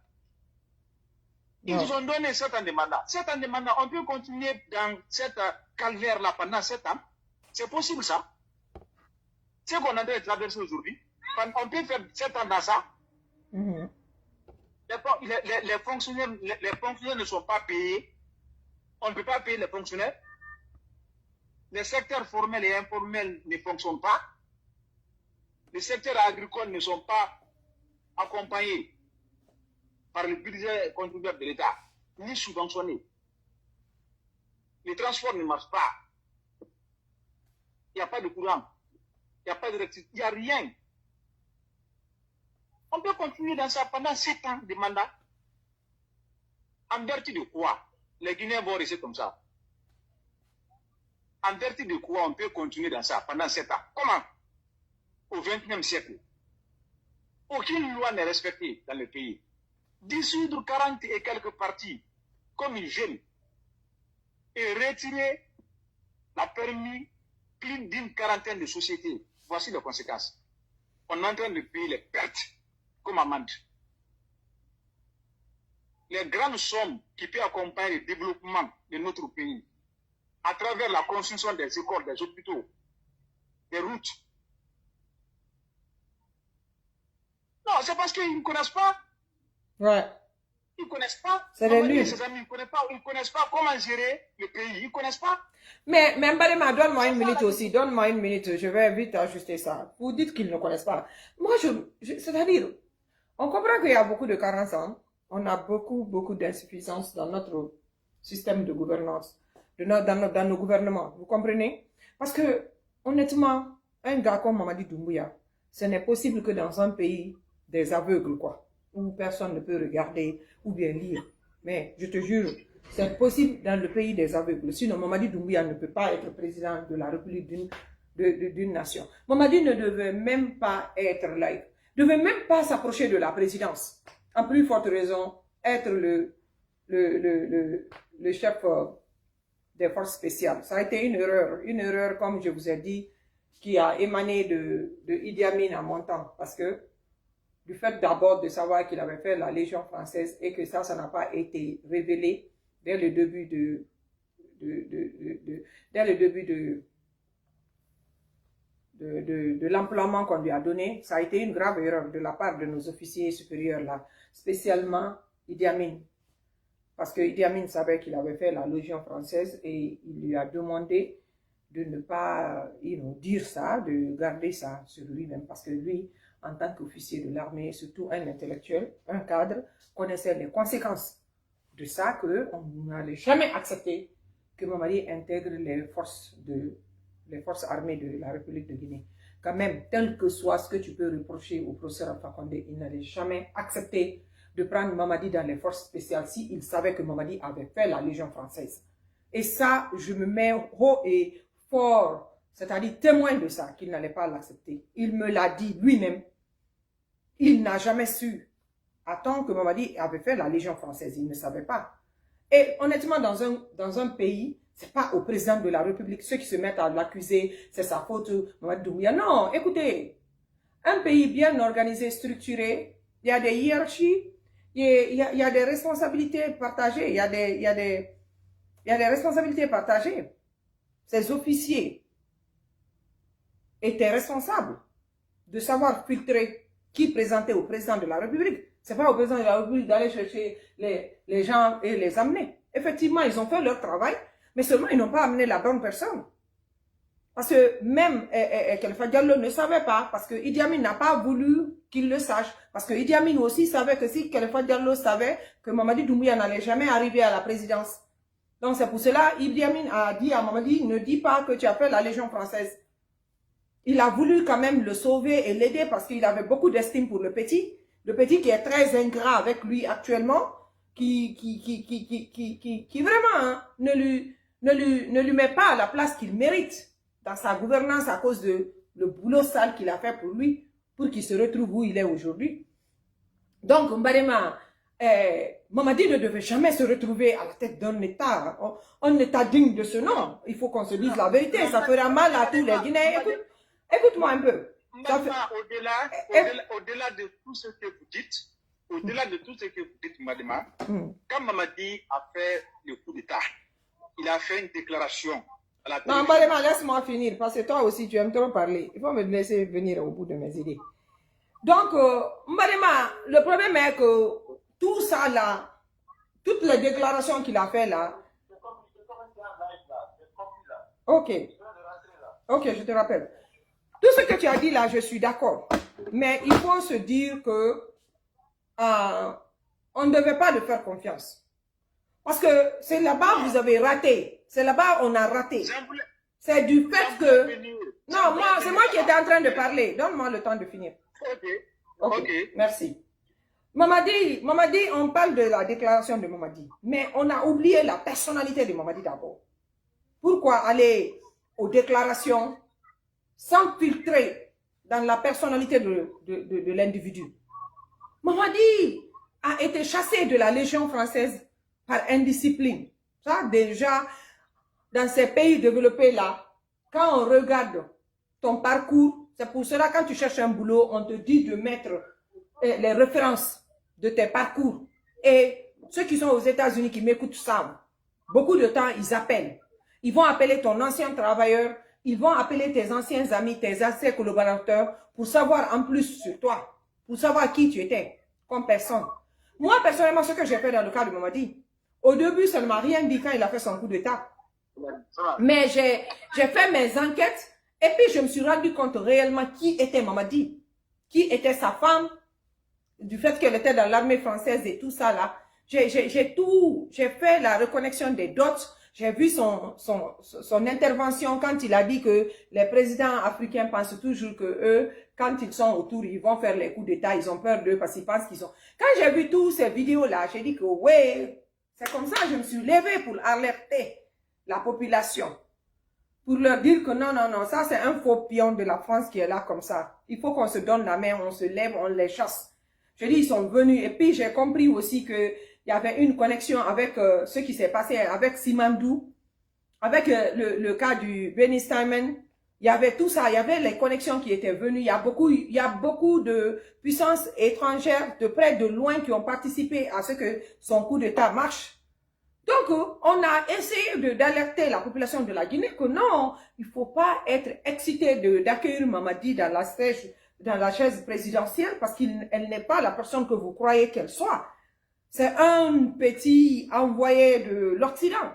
Ils nous ont donné 7 ans de mandat. 7 ans de mandat, on peut continuer dans cette calvaire-là pendant 7 ans. C'est possible ça. Ce qu'on est en train de traverser aujourd'hui, on peut faire 7 ans dans ça. Les fonctionnaires ne sont pas payés. On ne peut pas payer les fonctionnaires. Les secteurs formels et informels ne fonctionnent pas. Les secteurs agricoles ne sont pas accompagnés par le budget contribuable de l'État, ni subventionnés. Les transports ne marchent pas. Il n'y a pas de courant. Il n'y a pas d'électricité. Il n'y a rien. On peut continuer dans ça pendant 7 ans de mandat. En vertu de quoi les Guinéens vont rester comme ça? En vertu de quoi on peut continuer dans ça pendant 7 ans? Comment? Au XXIe siècle. Aucune loi n'est respectée dans le pays. Dissoudre 40 et quelques partis comme une jeune et retirer la permis plus d'une quarantaine de sociétés. Voici les conséquences. On est en train de payer les pertes comme amende. Les grandes sommes qui peuvent accompagner le développement de notre pays à travers la construction des écoles, des hôpitaux, des routes. Non, c'est parce qu'ils ne connaissent pas. Ouais. Ils ne connaissent pas. C'est les nuls. Ses amis, ils ne connaissent pas comment gérer le pays. Ils ne connaissent pas. Mais Mbalema, donne-moi une minute aussi. Donne-moi une minute. Je vais vite ajuster ça. Vous dites qu'ils ne connaissent pas. Moi, c'est-à-dire, on comprend qu'il y a beaucoup de carences. Hein? On a beaucoup d'insuffisance dans notre système de gouvernance, dans nos gouvernements. Vous comprenez? Parce que, honnêtement, un gars comme Mamadi Doumbouya, ce n'est possible que dans un pays des aveugles, quoi, où personne ne peut regarder ou bien lire. Mais je te jure, c'est possible dans le pays des aveugles. Sinon, Mamadi Doumbouya ne peut pas être président de la République d'une nation. Mamadi ne devait même pas être laïque, ne devait même pas s'approcher de la présidence. En plus forte raison, être le chef des forces spéciales. Ça a été une erreur, comme je vous ai dit, qui a émané de Idi Amin à mon temps, parce que du fait d'abord de savoir qu'il avait fait la Légion française et que ça n'a pas été révélé dès le début de l'emploiement qu'on lui a donné. Ça a été une grave erreur de la part de nos officiers supérieurs là, spécialement Idi Amin. Parce que Idi Amin savait qu'il avait fait la Légion française et il lui a demandé de ne pas dire ça, de garder ça sur lui-même. Parce que lui, en tant qu'officier de l'armée, surtout un intellectuel, un cadre, connaissait les conséquences de ça, qu'on n'allait jamais accepter que Mamadi intègre les forces armées de la République de Guinée. Quand même, tel que soit ce que tu peux reprocher au professeur Alpha Condé, il n'allait jamais accepter de prendre Mamadi dans les forces spéciales si il savait que Mamadi avait fait la Légion française. Et ça, je me mets haut et fort, c'est-à-dire témoin de ça, qu'il n'allait pas l'accepter. Il me l'a dit lui-même. Il n'a jamais su. Attends que Mamadi avait fait la Légion française, il ne savait pas. Et honnêtement, dans un pays, c'est pas au président de la République, ceux qui se mettent à l'accuser, c'est sa faute, Mamadi Doumbouya. Non, écoutez, un pays bien organisé, structuré, il y a des hiérarchies, il y a des responsabilités partagées, il y a des responsabilités partagées. Ces officiers étaient responsables de savoir filtrer qui présentait au président de la République. C'est pas au président de la République d'aller chercher les gens et les amener. Effectivement, ils ont fait leur travail, mais seulement ils n'ont pas amené la bonne personne. Parce que même Khalifa Diallo ne savait pas, parce que Idi Amin n'a pas voulu qu'il le sache. Parce que Idi Amin aussi savait que si Khalifa Diallo savait que Mamadi Doumbouya n'allait jamais arriver à la présidence, Donc c'est pour cela, Idi Amin a dit à Mamadi, ne dis pas que tu as fait la Légion française. Il a voulu quand même le sauver et l'aider parce qu'il avait beaucoup d'estime pour le petit. Le petit qui est très ingrat avec lui actuellement, qui vraiment hein, ne lui met pas à la place qu'il mérite dans sa gouvernance à cause de le boulot sale qu'il a fait pour lui, pour qu'il se retrouve où il est aujourd'hui. Donc, Mbadema, Mamadi ne devait jamais se retrouver à la tête d'un État, un État digne de ce nom. Il faut qu'on se dise la vérité, ça fera mal à tous les Guinéens. Écoute-moi un peu. Au-delà de tout ce que vous dites, Madema, quand Mamadi a fait le coup d'État, il a fait une déclaration à la télévision. Non, Madema, laisse-moi finir, parce que toi aussi, tu aimes trop parler. Il faut me laisser venir au bout de mes idées. Donc, Madema, le problème est que tout ça là, toutes les déclarations qu'il a fait là. Ok, je te rappelle. Tout ce que tu as dit là, je suis d'accord. Mais il faut se dire que on ne devait pas le faire confiance. Parce que c'est là-bas vous avez raté. C'est là-bas on a raté. C'est du fait que... Non, moi, c'est moi qui étais en train de parler. Donne-moi le temps de finir. Ok, merci. Mamadi, on parle de la déclaration de Mamadi. Mais on a oublié la personnalité de Mamadi d'abord. Pourquoi aller aux déclarations sans filtrer dans la personnalité de l'individu? Mamadi a été chassé de la Légion française par indiscipline. Ça, déjà, dans ces pays développés là, quand on regarde ton parcours, c'est pour cela quand tu cherches un boulot, on te dit de mettre les références de tes parcours. Et ceux qui sont aux États-Unis qui m'écoutent savent, beaucoup de temps, ils appellent. Ils vont appeler ton ancien travailleur, ils vont appeler tes anciens amis, tes anciens collaborateurs pour savoir en plus sur toi, pour savoir qui tu étais comme personne. Moi, personnellement, ce que j'ai fait dans le cas de Mamadi, au début, ça ne m'a rien dit quand il a fait son coup d'État. Mais j'ai fait mes enquêtes et puis je me suis rendu compte réellement qui était Mamadi, qui était sa femme, du fait qu'elle était dans l'armée française et tout ça là. J'ai fait la reconnexion des dots. J'ai vu son intervention quand il a dit que les présidents africains pensent toujours que eux, quand ils sont autour, ils vont faire les coups d'État, ils ont peur d'eux parce qu'ils pensent qu'ils sont... Quand j'ai vu toutes ces vidéos-là, j'ai dit que ouais, c'est comme ça, je me suis levée pour alerter la population. Pour leur dire que non, ça c'est un faux pion de la France qui est là comme ça. Il faut qu'on se donne la main, on se lève, on les chasse. Je dis, ils sont venus et puis j'ai compris aussi que il y avait une connexion avec ce qui s'est passé avec Simandou, avec le cas du Benny Simon. Il y avait tout ça, il y avait les connexions qui étaient venues. Il y a beaucoup de puissances étrangères de près, de loin qui ont participé à ce que son coup d'État marche. Donc, on a essayé d'alerter la population de la Guinée que non, il ne faut pas être excité d'accueillir Mamadi dans la chaise présidentielle parce qu'elle n'est pas la personne que vous croyez qu'elle soit. C'est un petit envoyé de l'Occident.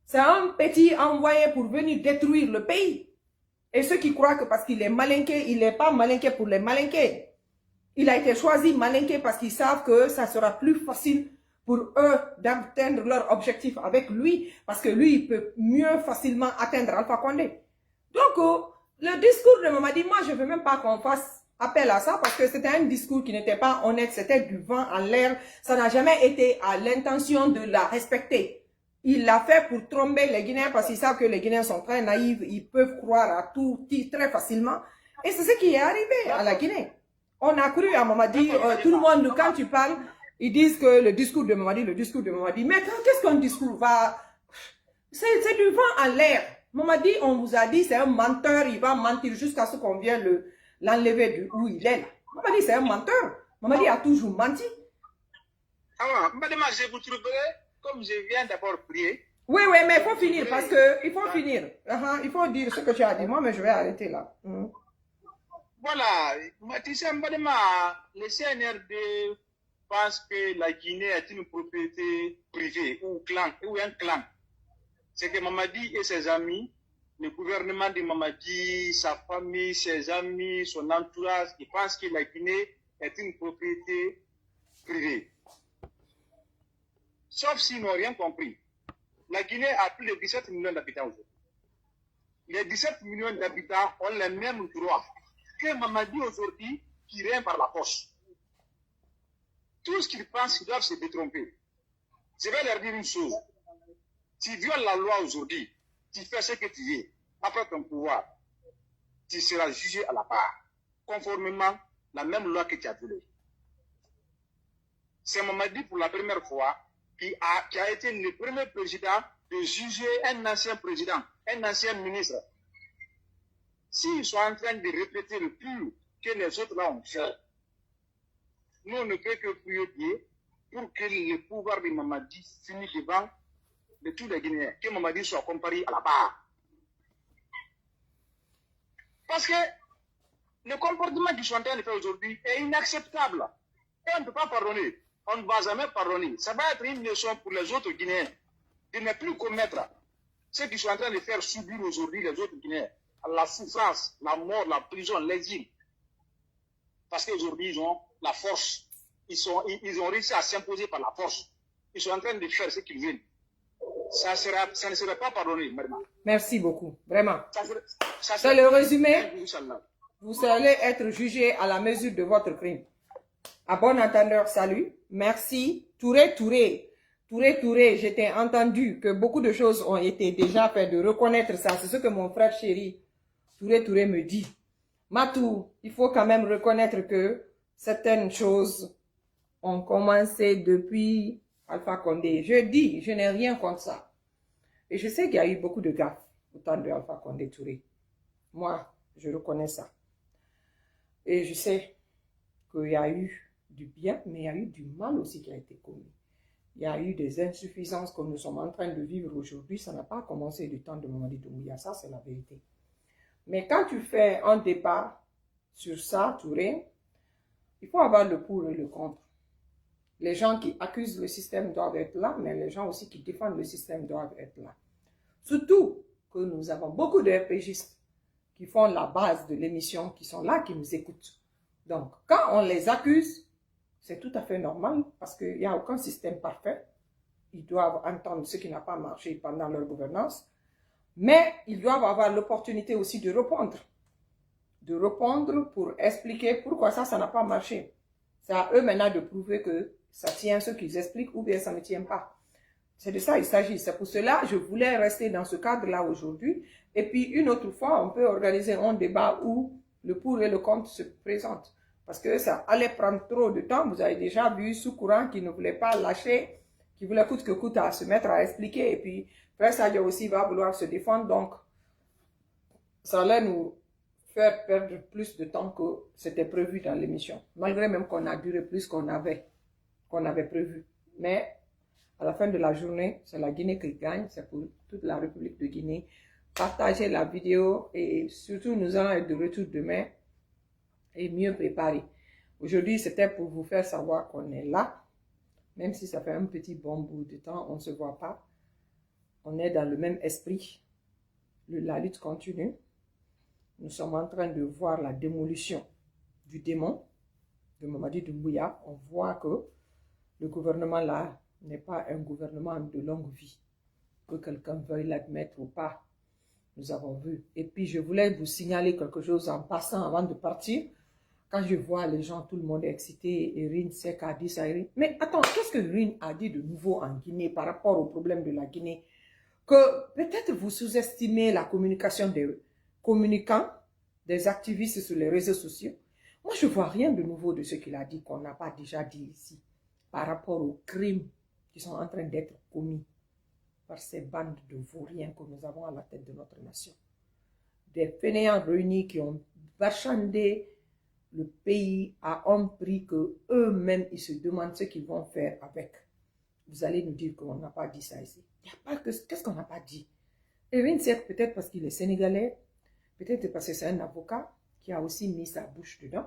C'est un petit envoyé pour venir détruire le pays. Et ceux qui croient que parce qu'il est malinqué, il n'est pas malinqué pour les malinqués. Il a été choisi malinqué parce qu'ils savent que ça sera plus facile pour eux d'atteindre leur objectif avec lui. Parce que lui, il peut mieux facilement atteindre Alpha Condé. Donc, le discours de Mamadi, moi, je ne veux même pas qu'on fasse appel à ça parce que c'était un discours qui n'était pas honnête, c'était du vent en l'air. Ça n'a jamais été à l'intention de la respecter. Il l'a fait pour tromper les Guinéens parce qu'ils savent que les Guinéens sont très naïfs, ils peuvent croire à tout très facilement. Et c'est ce qui est arrivé à la Guinée. On a cru à Mamadi, tout le monde, quand tu parles, ils disent que le discours de Mamadi, mais qu'est-ce qu'un discours va... C'est du vent en l'air. Mamadi, on vous a dit, c'est un menteur, il va mentir jusqu'à ce qu'on vienne l'enlever où il est là. Mamadi, c'est un menteur. Mamadi a toujours menti. Alors, madame, je vous trouverai, comme je viens d'abord prier. Oui, mais il faut finir parce que il faut finir. Il faut dire ce que tu as dit. Moi, mais je vais arrêter là. Voilà, tu sais, madame, le CNRD pense que la Guinée est une propriété privée ou un clan. C'est que Mamadi et ses amis, le gouvernement de Mamadi, sa famille, ses amis, son entourage, ils pensent que la Guinée est une propriété privée. Sauf s'ils n'ont rien compris. La Guinée a plus de 17 millions d'habitants aujourd'hui. Les 17 millions d'habitants ont les mêmes droits que Mamadi aujourd'hui qui règne par la force. Tout ce qu'ils pensent, ils doivent se détromper. Je vais leur dire une chose. Tu violes la loi aujourd'hui, tu fais ce que tu veux, après ton pouvoir, tu seras jugé à la part, conformément à la même loi que tu as violée. C'est Mamadi pour la première fois qui a été le premier président de juger un ancien président, un ancien ministre. S'ils sont en train de répéter le pur que les autres là ont fait, nous on ne peut que prier Dieu pour que le pouvoir de Mamadi finisse devant de tous les Guinéens, que Mamadi soit comparé à la barre. Parce que le comportement qu'ils sont en train de faire aujourd'hui est inacceptable. Et on ne peut pas pardonner. On ne va jamais pardonner. Ça va être une leçon pour les autres Guinéens de ne plus commettre ce qu'ils sont en train de faire subir aujourd'hui les autres Guinéens. La souffrance, la mort, la prison, l'exil. Parce qu'aujourd'hui, ils ont la force. Ils ont réussi à s'imposer par la force. Ils sont en train de faire ce qu'ils veulent. Ça ne serait pas pardonné, madame. Merci beaucoup, vraiment. C'est le résumé. Vous allez être jugé à la mesure de votre crime. À bon entendeur, salut. Merci. Touré, je t'ai entendu que beaucoup de choses ont été déjà faites, de reconnaître ça. C'est ce que mon frère chéri, Touré me dit. Matou, il faut quand même reconnaître que certaines choses ont commencé depuis Alpha Condé. Je dis, je n'ai rien contre ça. Et je sais qu'il y a eu beaucoup de gaffes au temps de Alpha Condé Touré. Moi, je reconnais ça. Et je sais qu'il y a eu du bien, mais il y a eu du mal aussi qui a été commis. Il y a eu des insuffisances que nous sommes en train de vivre aujourd'hui. Ça n'a pas commencé du temps de Mamadi Doumbouya. Ça, c'est la vérité. Mais quand tu fais un débat sur ça, Touré, il faut avoir le pour et le contre. Les gens qui accusent le système doivent être là, mais les gens aussi qui défendent le système doivent être là. Surtout que nous avons beaucoup de RPGistes qui font la base de l'émission, qui sont là, qui nous écoutent. Donc, quand on les accuse, c'est tout à fait normal parce qu'il n'y a aucun système parfait. Ils doivent entendre ce qui n'a pas marché pendant leur gouvernance, mais ils doivent avoir l'opportunité aussi de répondre. De répondre pour expliquer pourquoi ça n'a pas marché. C'est à eux maintenant de prouver que ça tient ce qu'ils expliquent ou bien ça ne tient pas. C'est de ça il s'agit. C'est pour cela que je voulais rester dans ce cadre-là aujourd'hui. Et puis une autre fois, on peut organiser un débat où le pour et le contre se présentent. Parce que ça allait prendre trop de temps. Vous avez déjà vu Sous-Courant qui ne voulait pas lâcher, qui voulait coûte que coûte à se mettre à expliquer. Et puis Frère Sadio aussi va vouloir se défendre. Donc, ça allait nous faire perdre plus de temps que c'était prévu dans l'émission. Malgré même qu'on a duré plus qu'on avait prévu. Mais à la fin de la journée, c'est la Guinée qui gagne. C'est pour toute la République de Guinée. Partagez la vidéo et surtout nous allons être de retour demain et mieux préparés. Aujourd'hui, c'était pour vous faire savoir qu'on est là. Même si ça fait un petit bon bout de temps, on ne se voit pas. On est dans le même esprit. La lutte continue. Nous sommes en train de voir la démolition du démon de Mamadi Doumbouya. On voit que le gouvernement là n'est pas un gouvernement de longue vie. Que quelqu'un veuille l'admettre ou pas. Nous avons vu. Et puis je voulais vous signaler quelque chose en passant avant de partir. Quand je vois les gens, tout le monde est excité. Et Rin Sek a dit ça. Mais attends, qu'est-ce que Rin a dit de nouveau en Guinée par rapport au problème de la Guinée? Que peut-être vous sous-estimez la communication des communicants, des activistes sur les réseaux sociaux. Moi, je ne vois rien de nouveau de ce qu'il a dit qu'on n'a pas déjà dit ici par rapport aux crimes qui sont en train d'être commis par ces bandes de vauriens que nous avons à la tête de notre nation. Des fainéants réunis qui ont marchandé le pays à un prix que eux-mêmes ils se demandent ce qu'ils vont faire avec. Vous allez nous dire qu'on n'a pas dit ça ici. Il n'y a pas que... Qu'est-ce qu'on n'a pas dit? Et Vincent, peut-être parce qu'il est sénégalais, peut-être parce que c'est un avocat qui a aussi mis sa bouche dedans,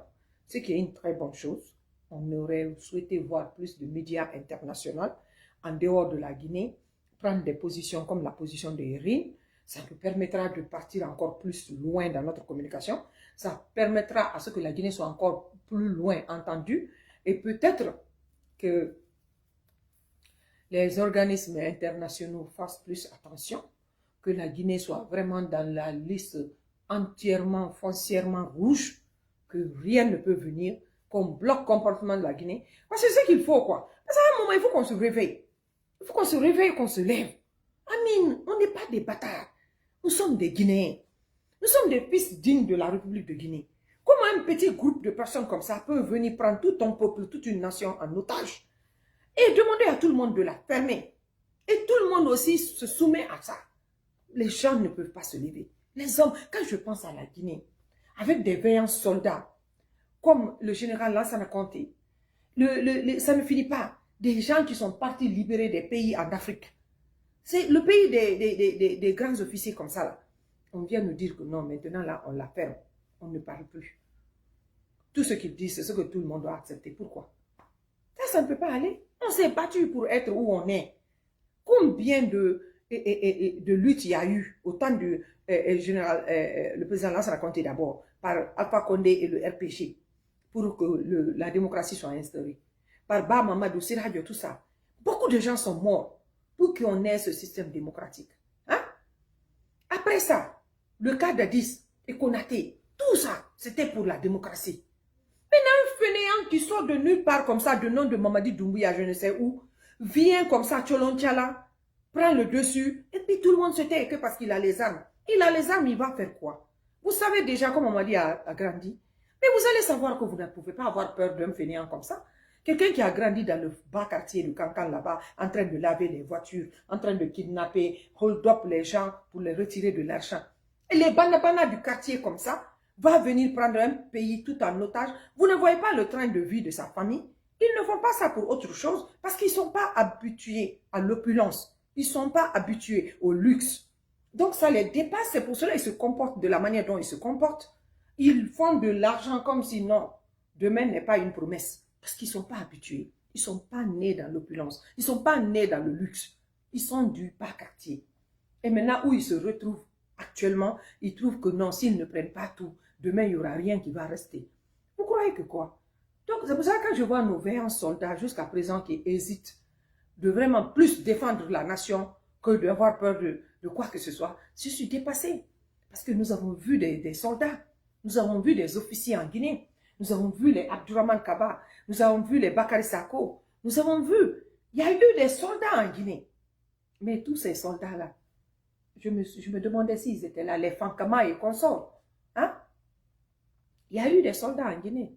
ce qui est une très bonne chose. On aurait souhaité voir plus de médias internationaux en dehors de la Guinée, prendre des positions comme la position de Rin. Ça nous permettra de partir encore plus loin dans notre communication. Ça permettra à ce que la Guinée soit encore plus loin entendue. Et peut-être que les organismes internationaux fassent plus attention, que la Guinée soit vraiment dans la liste entièrement, foncièrement rouge, que rien ne peut venir, qu'on bloque le comportement de la Guinée. Parce que c'est ce qu'il faut, quoi. Parce qu'à un moment, il faut qu'on se réveille. Il faut qu'on se réveille, qu'on se lève. Amine, on n'est pas des bâtards. Nous sommes des Guinéens. Nous sommes des fils dignes de la République de Guinée. Comment un petit groupe de personnes comme ça peut venir prendre tout ton peuple, toute une nation en otage et demander à tout le monde de la fermer? Et tout le monde aussi se soumet à ça. Les gens ne peuvent pas se lever. Les hommes, quand je pense à la Guinée, avec des vaillants soldats, comme le général Lansana Conté, ça ne finit pas. Des gens qui sont partis libérer des pays en Afrique. C'est le pays des grands officiers comme ça, là. On vient nous dire que non, maintenant, là, on la ferme. On ne parle plus. Tout ce qu'ils disent, c'est ce que tout le monde doit accepter. Pourquoi? Ça ne peut pas aller. On s'est battu pour être où on est. Combien de luttes il y a eu au temps du général, le président Lansana Conté d'abord, par Alpha Condé et le RPG, pour que la démocratie soit instaurée. Par Ba Mamadou, Siradio, tout ça. Beaucoup de gens sont morts pour qu'on ait ce système démocratique. Hein? Après ça, le cas d'Addis et Konaté, tout ça, c'était pour la démocratie. Maintenant, un fainéant qui sort de nulle part comme ça, de nom de Mamadi Doumbouya, je ne sais où, vient comme ça, Tcholontiala, prend le dessus, et puis tout le monde se tait que parce qu'il a les armes. Il a les armes, il va faire quoi? Vous savez déjà comment Mamadi a grandi. Mais vous allez savoir que vous ne pouvez pas avoir peur d'un fainéant comme ça. Quelqu'un qui a grandi dans le bas quartier du Cancan là-bas, en train de laver les voitures, en train de kidnapper, hold up les gens pour les retirer de l'argent. Et les banabana du quartier comme ça, va venir prendre un pays tout en otage. Vous ne voyez pas le train de vie de sa famille. Ils ne font pas ça pour autre chose parce qu'ils ne sont pas habitués à l'opulence. Ils ne sont pas habitués au luxe. Donc ça les dépasse. C'est pour cela qu'ils se comportent de la manière dont ils se comportent. Ils font de l'argent comme si non, demain n'est pas une promesse. Parce qu'ils ne sont pas habitués. Ils ne sont pas nés dans l'opulence. Ils ne sont pas nés dans le luxe. Ils sont du bas quartier. Et maintenant où ils se retrouvent actuellement, ils trouvent que non, s'ils ne prennent pas tout, demain, il n'y aura rien qui va rester. Vous croyez que quoi? Donc, c'est pour ça que quand je vois nos vaillants soldats jusqu'à présent qui hésitent de vraiment plus défendre la nation que d'avoir peur de quoi que ce soit, je suis dépassée. Parce que nous avons vu des soldats, nous avons vu des officiers en Guinée, nous avons vu les Abdourahmane Kaba, nous avons vu les Bakary Sako, nous avons vu, il y a eu des soldats en Guinée. Mais tous ces soldats-là, je me demandais s'ils étaient là, les Fankama et consorts. Hein? Il y a eu des soldats en Guinée.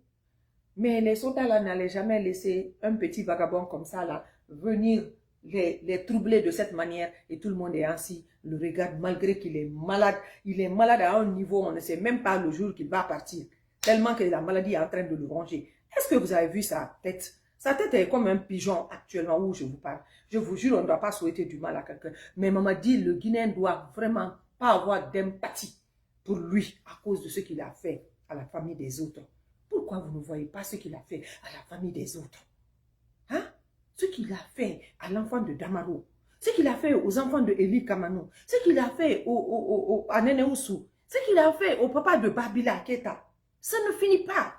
Mais les soldats là n'allaient jamais laisser un petit vagabond comme ça là venir les troubler de cette manière et tout le monde est ainsi, le regarde malgré qu'il est malade. Il est malade à un niveau, on ne sait même pas le jour qu'il va partir. Tellement que la maladie est en train de le ronger. Est-ce que vous avez vu sa tête? Sa tête est comme un pigeon actuellement où je vous parle. Je vous jure, on ne doit pas souhaiter du mal à quelqu'un. Mais maman dit, le Guinéen ne doit vraiment pas avoir d'empathie pour lui à cause de ce qu'il a fait à la famille des autres. Pourquoi vous ne voyez pas ce qu'il a fait à la famille des autres? Hein? Ce qu'il a fait à l'enfant de Damaro, ce qu'il a fait aux enfants de Eli Kamano, ce qu'il a fait à Nene Oussou, ce qu'il a fait au papa de Babila Keta, ça ne finit pas.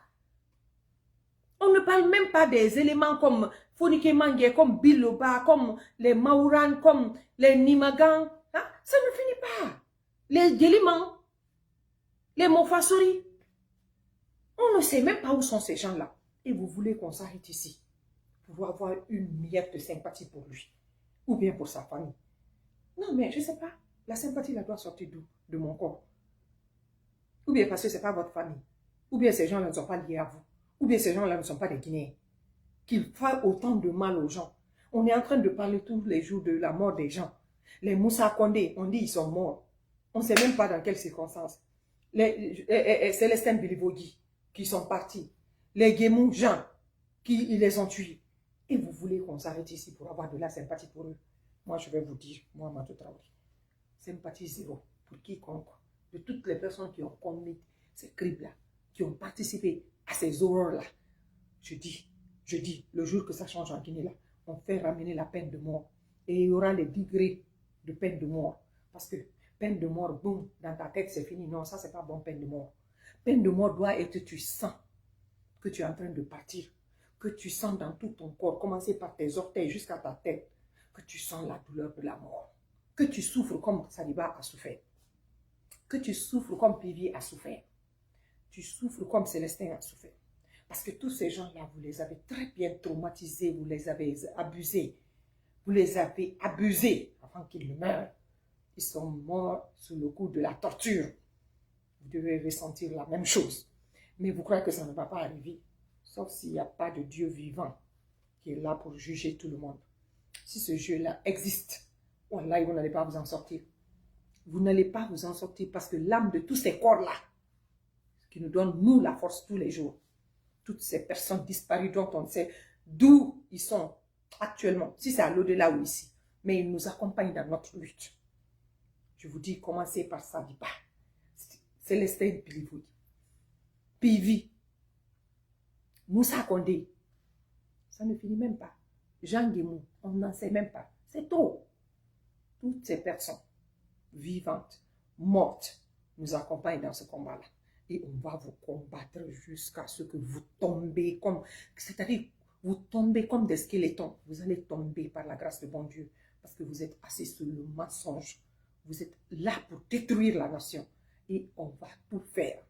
On ne parle même pas des éléments comme Fonike Mangé, comme Biloba, comme les Maouran, comme les Nimagan. Hein? Ça ne finit pas. Les Djelimans, les Mofasori. On ne sait même pas où sont ces gens-là. Et vous voulez qu'on s'arrête ici pour avoir une miette de sympathie pour lui. Ou bien pour sa famille. Non, mais je ne sais pas. La sympathie, elle doit sortir d'où? De mon corps. Ou bien parce que ce n'est pas votre famille. Ou bien ces gens-là ne sont pas liés à vous. Ou bien ces gens-là ne sont pas des Guinéens. Qu'ils fassent autant de mal aux gens. On est en train de parler tous les jours de la mort des gens. Les Moussa Kondé, on dit ils sont morts. On ne sait même pas dans quelles circonstances. Les Célestin Bilibogi qui sont partis. Les Guémou Jean qui ils les ont tués. Et vous voulez qu'on s'arrête ici pour avoir de la sympathie pour eux? Moi, je vais vous dire, moi, Matou Traoré, sympathie zéro pour quiconque. De toutes les personnes qui ont commis ces crimes-là, qui ont participé à ces horreurs-là. Je dis, le jour que ça change en Guinée, là, on fait ramener la peine de mort. Et il y aura les degrés de peine de mort. Parce que peine de mort, boum, dans ta tête, c'est fini. Non, ça, c'est pas bon, peine de mort. Peine de mort doit être, tu sens que tu es en train de partir. Que tu sens dans tout ton corps, commencer par tes orteils jusqu'à ta tête. que tu sens la douleur de la mort, que tu souffres comme Saliba a souffert, que tu souffres comme Pivi a souffert, tu souffres comme Célestin a souffert. Parce que tous ces gens-là, vous les avez très bien traumatisés, vous les avez abusés. Vous les avez abusés avant qu'ils ne meurent. Ils sont morts sous le coup de la torture. Vous devez ressentir la même chose. Mais vous croyez que ça ne va pas arriver. Sauf s'il n'y a pas de Dieu vivant qui est là pour juger tout le monde. Si ce Dieu-là existe, wallah, vous n'allez pas vous en sortir. Vous n'allez pas vous en sortir parce que l'âme de tous ces corps-là, qui nous donne, nous, la force tous les jours, toutes ces personnes disparues dont on ne sait d'où ils sont actuellement, si c'est à l'au-delà ou ici, mais ils nous accompagnent dans notre lutte. Je vous dis, commencez par Saliba, Célestin Pilivoui, Pivi, Moussa Kondé, ça ne finit même pas. Jean Guémou, on n'en sait même pas. C'est trop. Toutes ces personnes vivantes, mortes, nous accompagnent dans ce combat-là. Et on va vous combattre jusqu'à ce que vous tombez comme... C'est-à-dire, vous tombez comme des squelettons. Vous allez tomber par la grâce de bon Dieu. Parce que vous êtes assis sur le mensonge. Vous êtes là pour détruire la nation. Et on va tout faire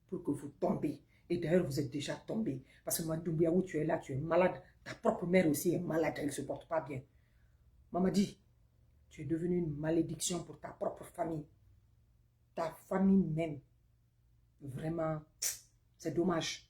pour que vous tombez. Et d'ailleurs, vous êtes déjà tombé. Parce que Madoumbia, où tu es là, tu es malade. Ta propre mère aussi est malade. Elle ne se porte pas bien. Maman dit, tu es devenu une malédiction pour ta propre famille. Ta famille même. Vraiment, c'est dommage.